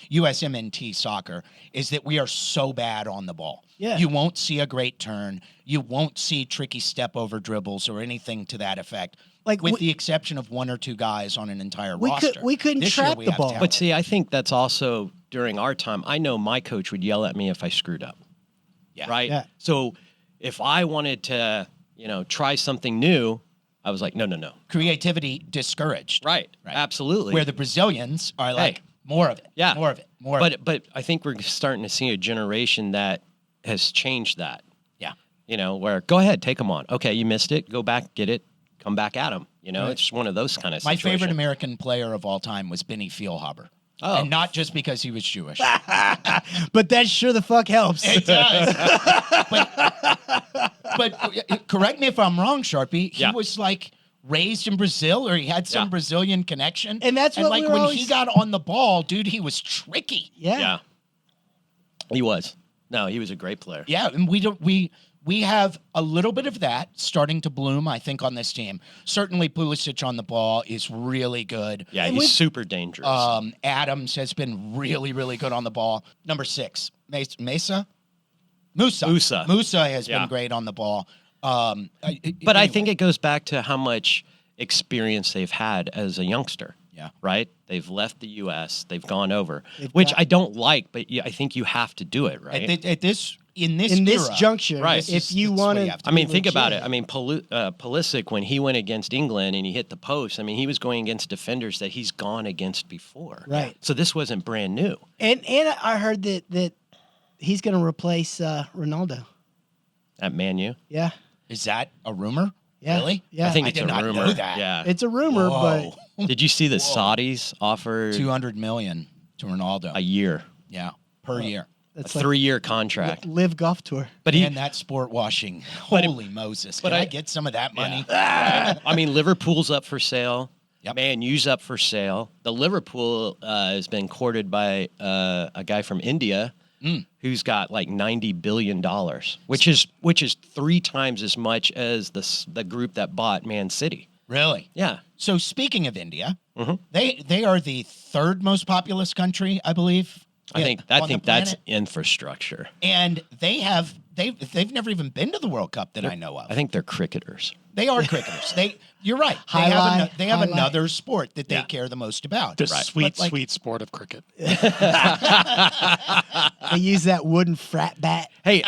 USMNT soccer is that we are so bad on the ball. Yeah. You won't see a great turn. You won't see tricky step over dribbles or anything to that effect. Like, with we- the exception of 1 or 2 guys on an entire We roster. couldn't This year trap we the have ball. talent. But see, I think that's also during our time. I know my coach would yell at me if I screwed up. Yeah. Right? Yeah. So if I wanted to, try something new, I was like, no. Creativity discouraged. Right. Absolutely. Where the Brazilians are like, more of it. Yeah. More of it. More of it. But I think we're starting to see a generation that has changed that. Yeah. Where go ahead, take them on. Okay, you missed it. Go back, get it. come back at him. You know, Right. it's one of those kind of My situations. favorite American player of all time was Benny Feilhaber. Oh. And not just because he was Jewish. But that sure the fuck helps. It does. but correct me if I'm wrong, Sharpie. He Yeah. was like raised in Brazil, or he had some Yeah. Brazilian connection. And that's what like we were when he always- got on the ball, dude, he was tricky. Yeah. Yeah. He was. No, he was a great player. Yeah, and we have a little bit of that starting to bloom, I think, on this team. Certainly, Pulisic on the ball is really good. Yeah, And he's with- super dangerous. Adams has been really, really good on the ball. Number 6, Musa has Yeah. been great on the ball. But I think it goes back to how much experience they've had as a youngster. Yeah. Right? They've left the U.S., they've gone over, They've which got- I don't like, but I think you have to do it, right? in this In this era, juncture, Right. if you That's what want you to, have to I mean, think about it. I mean, Pulisic, when he went against England and he hit the post, I mean, he was going against defenders that he's gone against before. Right. So this wasn't brand new. and I heard that he's going to replace Ronaldo. At Man U. Yeah, Is that a rumor? Yeah. Really? Yeah. I think I it's did a not rumor. know that. Yeah. it's a rumor, Whoa. Did you see the Saudis offered 200 million to Ronaldo. a year, Yeah, per year. a but it's like 3-year contract? Live Golf Tour. But he, And that sport washing. But Holy Moses. but Can I I- get some of that money? I mean, Liverpool's up for sale. Yep. Man U's up for sale. The Liverpool has been courted by a guy from India who's got like $90 billion, which is 3 times as much as the group that bought Man City. Really? Yeah. So speaking of India, Mhm. they are the 3rd most populous country, I believe. I think on the that's planet. infrastructure. And they've never even been to the World Cup that I know of. I think they're cricketers. They are cricketers. You're right. Highlight. They have another sport that they Yeah. care the most about. The Right. sweet, But, like- sweet sport of cricket. They use that wooden frat bat. Hey,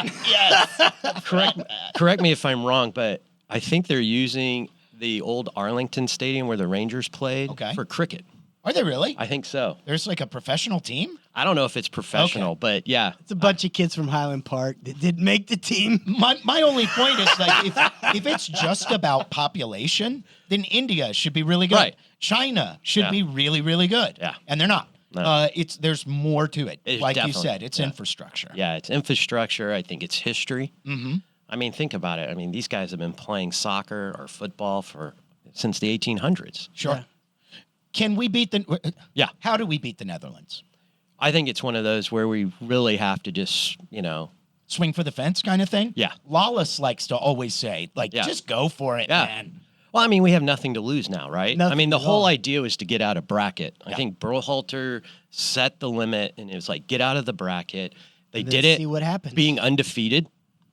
correct me if I'm wrong, but I think they're using the old Arlington Stadium where the Rangers played Okay. for cricket. Are they really? I think so. There's like a professional team? I don't know if it's professional, but yeah. It's a bunch of kids from Highland Park that didn't make the team. My only point is like if it's just about population, then India should be really good. Right. China should Yeah. be really, really good. Yeah. And they're not. No. There's more to it. It Like you definitely- said, it's yeah. infrastructure. Yeah, it's infrastructure. I think it's history. Mm-hmm. I mean, think about it. I mean, these guys have been playing soccer or football since the 1800s. Sure. Yeah. Can we beat the Yeah. How do we beat the Netherlands? I think it's one of those where we really have to just, Swing for the fence kind of thing? Yeah. Lawless likes to always say, like, Yeah. just go for it, Yeah. man. Well, I mean, we have nothing to lose now, right? I Nothing mean, the at whole all. idea was to get out of bracket. I Yeah. think Berhalter set the limit, and it was like, get out of the bracket. They And did then it see what happens. being undefeated.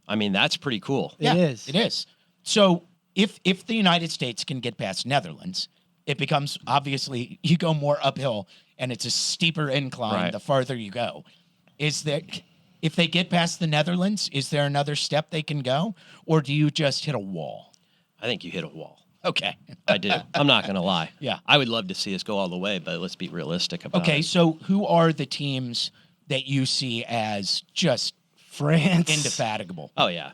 I mean, that's pretty cool. It is. It is. So if the United States can get past Netherlands, it becomes obviously you go more uphill and it's a steeper incline Right. the farther you go. Is there if they get past the Netherlands, is there another step they can go? Or do you just hit a wall? I think you hit a wall. Okay. I do. I'm not going to lie. Yeah. I would love to see us go all the way, but let's be realistic about Okay, it. so who are the teams that you see as just France. indefatigable? Oh, yeah.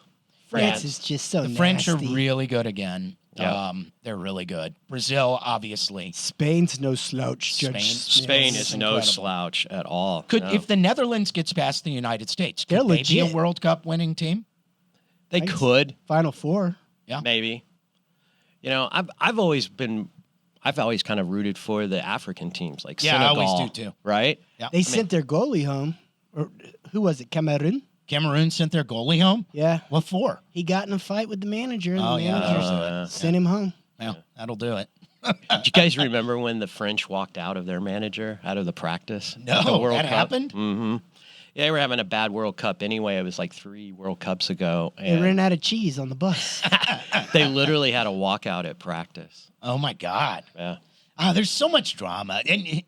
France Yeah. is just so The French are nasty. really good again. Yeah. They're really good. Brazil, obviously. Spain's no slouch. Judge Spain- Smith. Spain It's is no incredible. slouch at all. Could No. if the Netherlands gets past the United States, could They're they be a legit. World Cup winning team? They Thanks. could, Final Four. maybe. I've always kind of rooted for the African teams, like Yeah, I Senegal. always do too. Right? Yeah. They sent their goalie home. Or who was it? Cameroon? Cameroon sent their goalie home. Yeah. What for? He got in a fight with the manager, and Oh, the yeah. manager yeah. sent him home. Well, that'll do it. Did you guys remember when the French walked out of their manager out of the practice? No, the World that Cup? happened? Mm-hmm. Yeah, they were having a bad World Cup anyway. It was like 3 World Cups ago. They And ran out of cheese on the bus. they literally had a walkout at practice. Oh my God. Yeah. There's so much drama, and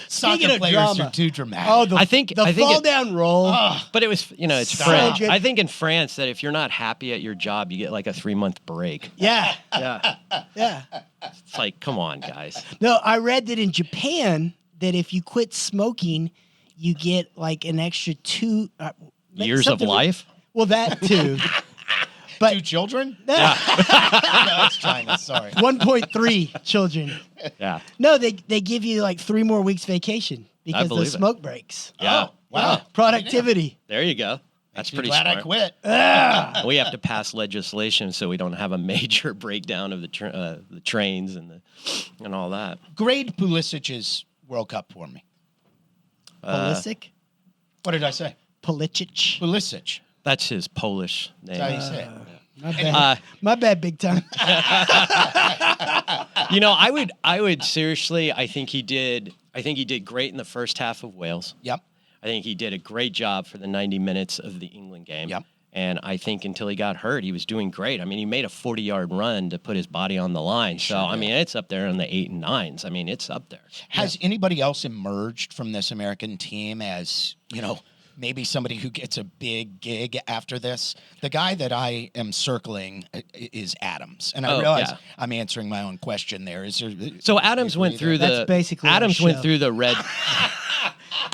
soccer of players drama. are too dramatic. Oh, the I think fall it- down roll. Ugh. But it was, it's Stop. French. So good. I think in France that if you're not happy at your job, you get like a 3-month break. yeah, Yeah. yeah. It's like, come on, guys. No, I read that in Japan, that if you quit smoking, you get like an extra 2 Years of something- life? Well, that too. But 2 children? yeah. No, it's China. Sorry. 1.3 children. Yeah. No, they give you like 3 more weeks vacation because believe of it. smoke breaks. Yeah. Oh, wow. Productivity. There you go. That's Makes me pretty glad smart. I quit. We have to pass legislation so we don't have a major breakdown of the trains and all that. Grade Pulisic's World Cup for me. Pulisic? What did I say? Pulisic. Pulisic. That's his Polish name. That's how you say it. My bad. My bad, big time. You know, I would seriously. I think he did great in the first half of Wales. Yep. I think he did a great job for the 90 minutes of the England game. Yep. And I think until he got hurt, he was doing great. I mean, he made a 40-yard run to put his body on the line. So, I mean, it's up there in the 8 and 9s. I mean, it's up there. Has anybody else emerged from this American team as, maybe somebody who gets a big gig after this? The guy that I am circling is Adams. And I realize I'm answering my own question there. Is there So Adams went through That's basically our Adams went show. through the red.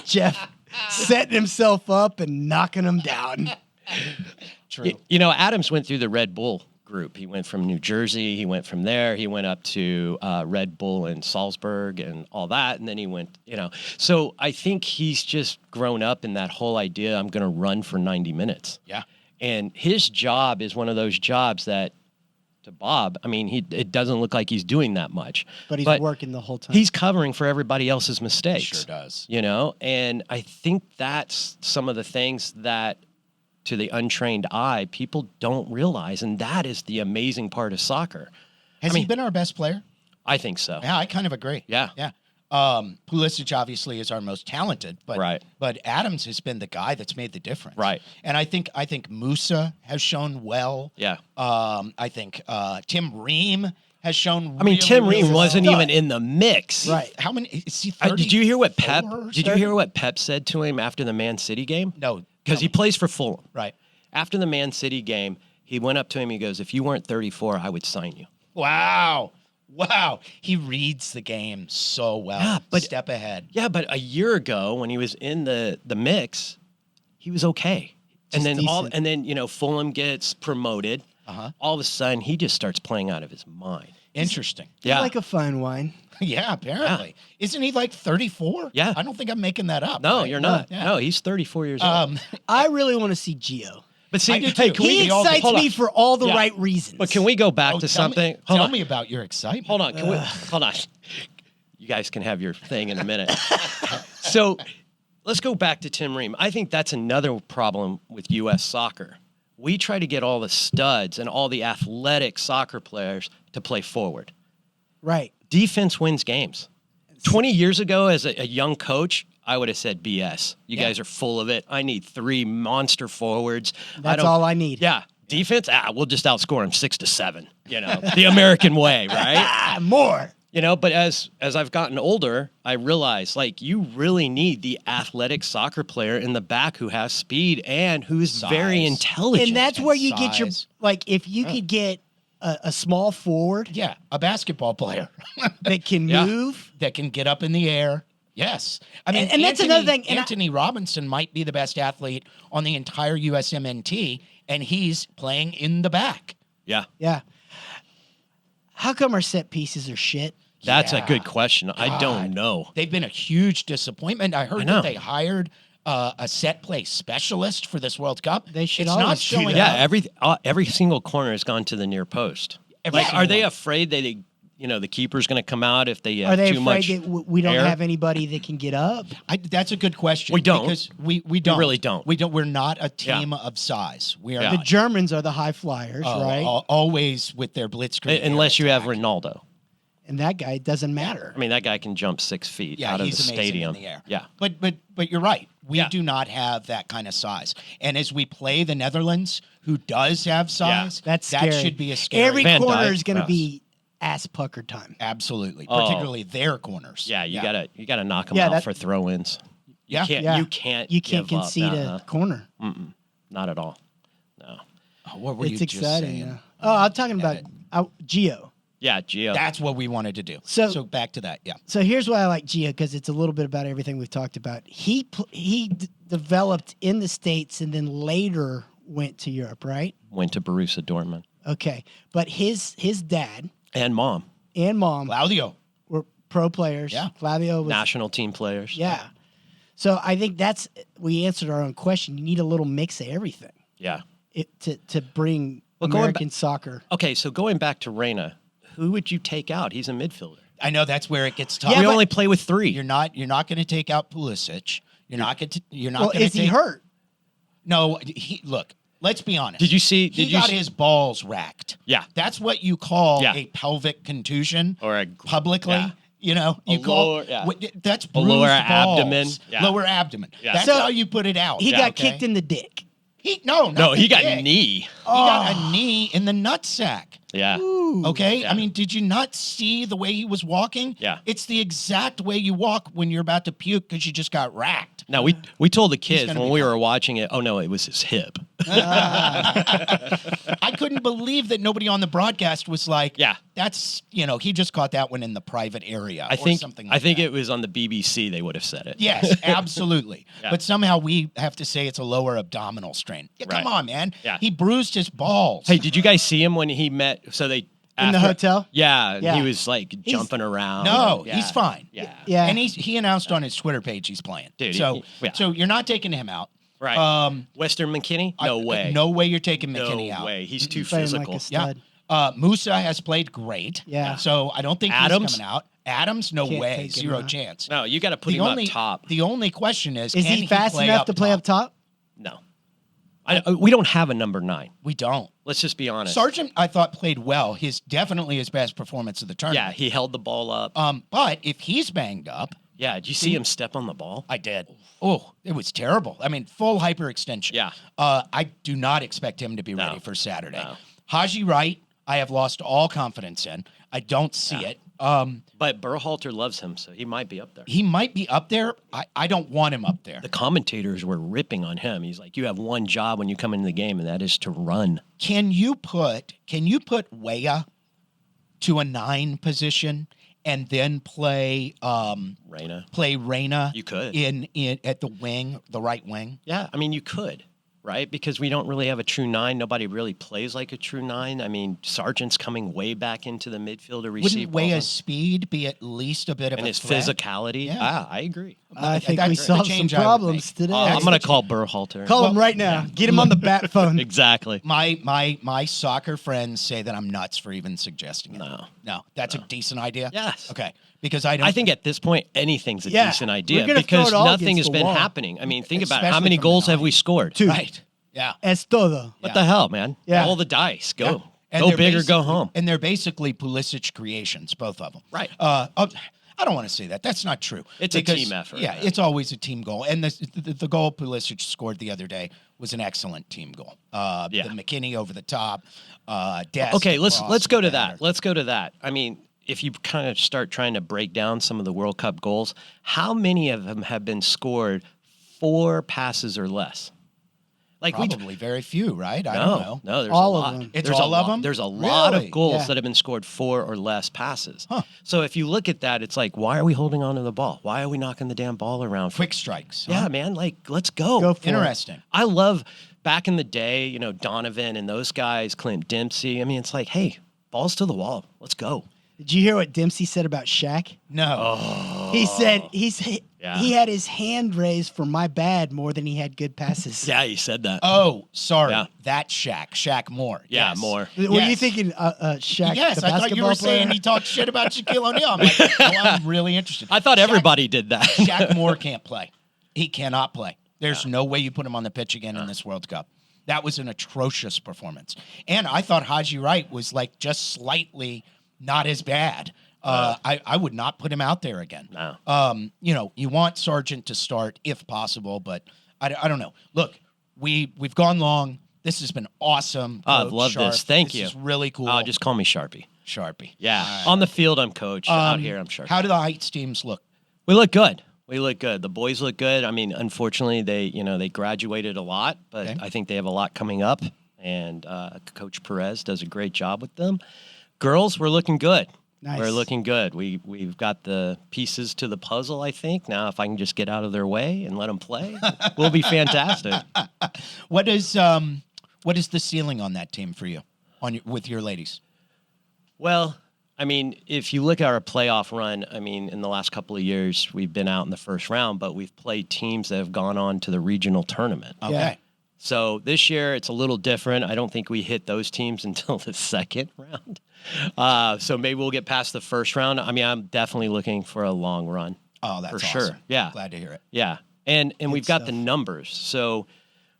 Jeff setting himself up and knocking him down. True. You know, Adams went through the Red Bull group. He went from New Jersey. He went from there. He went up to Red Bull in Salzburg and all that. And then he went, So I think he's just grown up in that whole idea, I'm going to run for 90 minutes. Yeah. And his job is one of those jobs that, to Bob, I mean, it doesn't look like he's doing that much. But he's working the whole time. He's covering for everybody else's mistakes. Sure does. And I think that's some of the things that, to the untrained eye, people don't realize, and that is the amazing part of soccer. Has he been our best player? I think so. Yeah, I kind of agree. Yeah. Yeah. Pulisic obviously is our most talented, but Right. but Adams has been the guy that's made the difference. Right. And I think Musa has shown well. Yeah. I think Tim Ream has shown. I mean, Tim Ream really wasn't well. even in the mix. Right. How many? Is he 30? Did you hear what Pep? 34? Did you hear what Pep said to him after the Man City game? No, Because he plays for Fulham. right. After the Man City game, he went up to him. He goes, "If you weren't 34, I would sign you." Wow. He reads the game so well. Yeah, but- step ahead. Yeah, but a year ago when he was in the mix, he was okay. Just decent. And then Fulham gets promoted. Uh-huh. All of a sudden, he just starts playing out of his mind. Interesting. He's like a fine wine. Yeah, apparently. Isn't he like 34? Yeah. I don't think I'm making that up. No, right? you're not. Yeah. No, he's 34 years old. I really want to see Gio. But see, I do hey, too. can He we all- excites hold on. me for all the Yeah. right reasons. But can we go back Oh, to tell something? Me, Hold tell on. me about your excitement. Hold on. Hold on. You guys can have your thing in a minute. So let's go back to Tim Ream. I think that's another problem with U.S. soccer. We try to get all the studs and all the athletic soccer players to play forward. Right. Defense wins games. 20 years ago, as a young coach, I would have said BS. You guys are full of it. I need 3 monster forwards. That's all I need. Yeah. Defense, we'll just outscore them 6-7. The American way, right? More. But as I've gotten older, I realize you really need the athletic soccer player in the back who has speed and who's very Size. intelligent. And that's where you get your, size. if you could get a small forward Yeah, a basketball player that can Yeah. move. that can get up in the air. Yes. I mean, And that's another thing, and Anthony Robinson might be the best athlete on the entire USMNT, and he's playing in the back. Yeah. Yeah. How come our set pieces are shit? That's a Yeah. good question. I God. don't know. They've been a huge disappointment. I heard know. that they hired a set play specialist for this World Cup. They should It's not always do showing that. Yeah, up. every single corner has gone to the near post. Every Are single they one. afraid that the keeper's going to come out if they Are have they too afraid much? that we don't air? have anybody that can get up? That's a good question. We don't. Because we don't. really don't. We don't. We're not a Yeah. team of size. We are Yeah. The Germans are the high flyers, right? always with their blitzkrieg. Unless you have attack. Ronaldo. And that guy doesn't matter. I mean, that guy can jump 6 feet Yeah, out of he's the amazing stadium. in the air. Yeah. But you're right. We Yeah. do not have that kind of size. And as we play the Netherlands, who does have size, That's that scary. should be a scary. Every Van corner Dijk, is going to yes. be ass pucker time. Absolutely, Oh. particularly their corners. Yeah, you gotta knock them Yeah, out that- for throw-ins. Yeah. You can't You can't give up. concede a corner. Not at all. No. Oh, what were It's you just exciting. saying? Yeah. Oh, I'm talking about Gio. Yeah, Gio. That's what we wanted to do. So- back to that. Yeah. So here's why I like Gio, because it's a little bit about everything we've talked about. He developed in the States and then later went to Europe, right? Went to Borussia Dortmund. Okay, but his dad And mom. and mom Claudio. were pro players. Yeah. Flavio was National team players. Yeah. So I think we answered our own question. You need a little mix of everything Yeah. to bring Well, going American soccer. Okay, so going back to Reyna, who would you take out? He's a midfielder. I know that's where it gets tough. Yeah, we but- only play with 3. You're not going to take out Pulisic. You're not going to. You're not Well, going to. is he hurt? No. Look. Let's be honest. Did you see? He Did you got see- his balls racked. Yeah. That's what you call Yeah. a pelvic contusion. Or a- publicly. yeah. You know, A you call lower- yeah. that's A bruised lower balls. abdomen. Yeah. Lower abdomen. Yeah. That's So, how you put it out. He Yeah, got okay? kicked in the dick. No, No, he got dick. knee. He got a knee in the nutsack. Yeah. Ooh. Okay, Yeah. I mean, did you not see the way he was walking? Yeah. It's the exact way you walk when you're about to puke because you just got racked. Now we told the kids gonna when be we fine. were watching it. Oh no, it was his hip. I couldn't believe that nobody on the broadcast was like, Yeah. that's he just caught that one in the private area." I think something. I Like think that. it was on the BBC. They would have said it. Yes, absolutely. Yeah. But somehow we have to say it's a lower abdominal strain. Yeah, come Right. on, man. Yeah. He bruised his balls. Hey, did you guys see him when he met? So they In the hotel? Yeah, and Yeah. he was like jumping around. No, Yeah. he's fine. Yeah. Yeah. And he announced on his Twitter page he's playing. Dude, so yeah. so you're not taking him out. Right. Western McKinney? No way. No way you're taking No McKinney out. way. He's too Playing physical. like a Yeah. stud. Musa has played great. Yeah. So I don't think Adams? he's coming out. Adams, no Can't way. take him Zero out. chance. No, you got to put him up top. The only question is Is can he fast play enough to play up top? No. We don't have a number 9. We don't. Let's just be honest. Sargent, I thought, played well. Definitely his best performance of the Yeah, tournament. he held the ball up. But if he's banged up, Yeah, did you see him step on the ball? I did. Oh, it was terrible. I mean, full hyperextension. Yeah. I do not expect him to be ready for Saturday. Haji Wright, I have lost all confidence in. I don't see it. But Berhalter loves him, so he might be up there. He might be up there. I don't want him up there. The commentators were ripping on him. He's like, you have one job when you come into the game, and that is to run. Can you put Weah to a 9 position and then play Reyna. You could. in at the wing, the right wing? Yeah, I mean, you could, right? Because we don't really have a true 9. Nobody really plays like a true 9. I mean, Sargent's coming way back into the midfield to receive Wouldn't balls Weah's speed be at least a bit of and a his threat? physicality. Yeah. Ah, I agree. I think that's we the solved some change I would problems make. today. I'm going to call Berhalter. Call him right now. Get him on the bat phone. Exactly. My soccer friends say that I'm nuts for even suggesting it. No. That's a decent idea. Yes. Okay. Because I don't. I think at this point, anything's a Yeah, decent we're idea gonna throw because it all nothing against has the been wall. happening. I mean, think about it. How Especially many from goals the have we 9. scored? 2. Right. Yeah. Es todo. What the hell, man? Yeah. Roll the dice. Go. Yeah. And Go they're big or go basically- home. And they're basically Pulisic creations, both of them. Right. I don't want to say that. That's not true. It's a team effort, Yeah, man. it's always a team goal. And the goal Pulisic scored the other day was an excellent team goal. Yeah. The McKinney over the top. Dest Okay, let's across go to the that. batter. Let's go to that. I mean, if you kind of start trying to break down some of the World Cup goals, how many of them have been scored 4 passes or less? Like Probably very few, right? I don't know. No, there's All a of lot. them. It's There's all a of lot. them? There's a lot Really? of goals Yeah. that have been scored 4 or less passes. Huh. So if you look at that, it's like, why are we holding on to the ball? Why are we knocking the damn ball around? Quick strikes. huh? Yeah, man. Like, let's go. Go for it. Interesting. I love back in the day, Donovan and those guys, Clint Dempsey. I mean, it's like, hey, balls to the wall. Let's go. Did you hear what Dempsey said about Shaq? No. He said Yeah. he had his hand raised for my bad more than he had good passes. Yeah, you said that. Oh, sorry. Yeah. That Shaq Moore. Yeah, Yes. more. Were you Yes. thinking Shaq? Yes, the I thought you basketball were saying player? he talked shit about Shaquille O'Neal. I'm like, oh, I'm really interested. I thought Shaq- everybody did that. Shaq Moore can't play. He cannot play. There's no way you put him on the pitch again in this World Cup. That was an atrocious performance. And I thought Haji Wright was like just slightly not as bad. I would not put him out there again. No. You want Sargent to start if possible, but I don't know. Look, we've gone long. This has been awesome. Oh, I've Coach loved Sharp. this. Thank you. This is really cool. Oh, just call me Sharpie. Sharpie. Yeah. All right. On the field, I'm coach. Out here, I'm Sharpie. How do the Heights teams look? We look good. We look good. The boys look good. I mean, unfortunately, they graduated a lot, but Okay. I think they have a lot coming up. And Coach Perez does a great job with them. Girls, we're looking good. Nice. We're looking good. We've got the pieces to the puzzle, I think. Now, if I can just get out of their way and let them play, we'll be fantastic. What does What is the ceiling on that team for you, with your ladies? Well, I mean, if you look at our playoff run, I mean, in the last couple of years, we've been out in the first round, but we've played teams that have gone on to the regional tournament. Okay. Yeah. So this year, it's a little different. I don't think we hit those teams until the second round. So maybe we'll get past the first round. I mean, I'm definitely looking for a long run. Oh, that's for awesome. sure. Yeah. Glad to hear it. Yeah. And we've got the stuff. numbers. So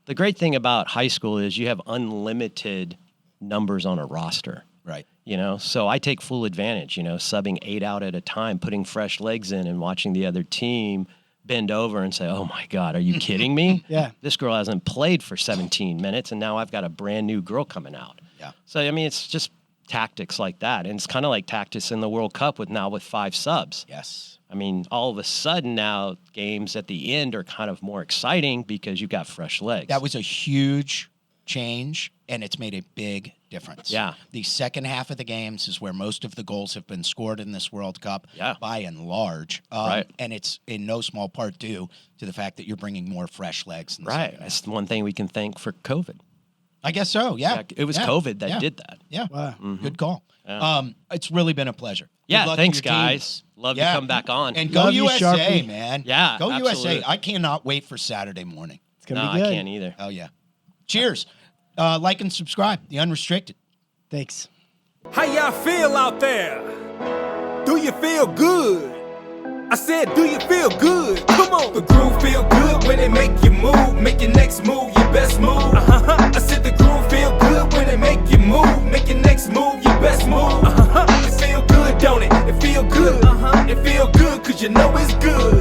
the great thing about high school is you have unlimited numbers on a roster. Right. You know, so I take full advantage, you know, subbing 8 out at a time, putting fresh legs in and watching the other team bend over and say, oh my God, are you kidding me? Yeah. This girl hasn't played for 17 minutes and now I've got a brand new girl coming out. Yeah. So, I mean, it's just tactics like that. And it's kind of like tactics in the World Cup with 5 subs. Yes. I mean, all of a sudden now games at the end are kind of more exciting because you've got fresh legs. That was a huge change, and it's made a big difference. Yeah. The second half of the games is where most of the goals have been scored in this World Cup, Yeah. by and large. Right. And it's in no small part due to the fact that you're bringing more fresh legs. In the right. second half. That's one thing we can thank for COVID. I guess so, yeah. Yeah, it was Yeah. COVID that Yeah. did that. Yeah. Wow. Good call. Yeah. It's really been a pleasure. Good Yeah, luck to thanks, your team. guys. Love to come back on. And go Love you, USA, Sharpie. man. Yeah, Go absolutely. USA. I cannot wait for Saturday morning. It's gonna No, be I good. can't either. Oh, yeah. Cheers. Like and subscribe. The Unrestricted. Thanks. How y'all feel out there? Do you feel good? I said, do you feel good? Come on. The groove feel good when it make you move. Make your next move your best move. I said the groove feel good when it make you move. Make your next move your best move. It feel good, don't it? It feel good. It feel good cause you know it's good.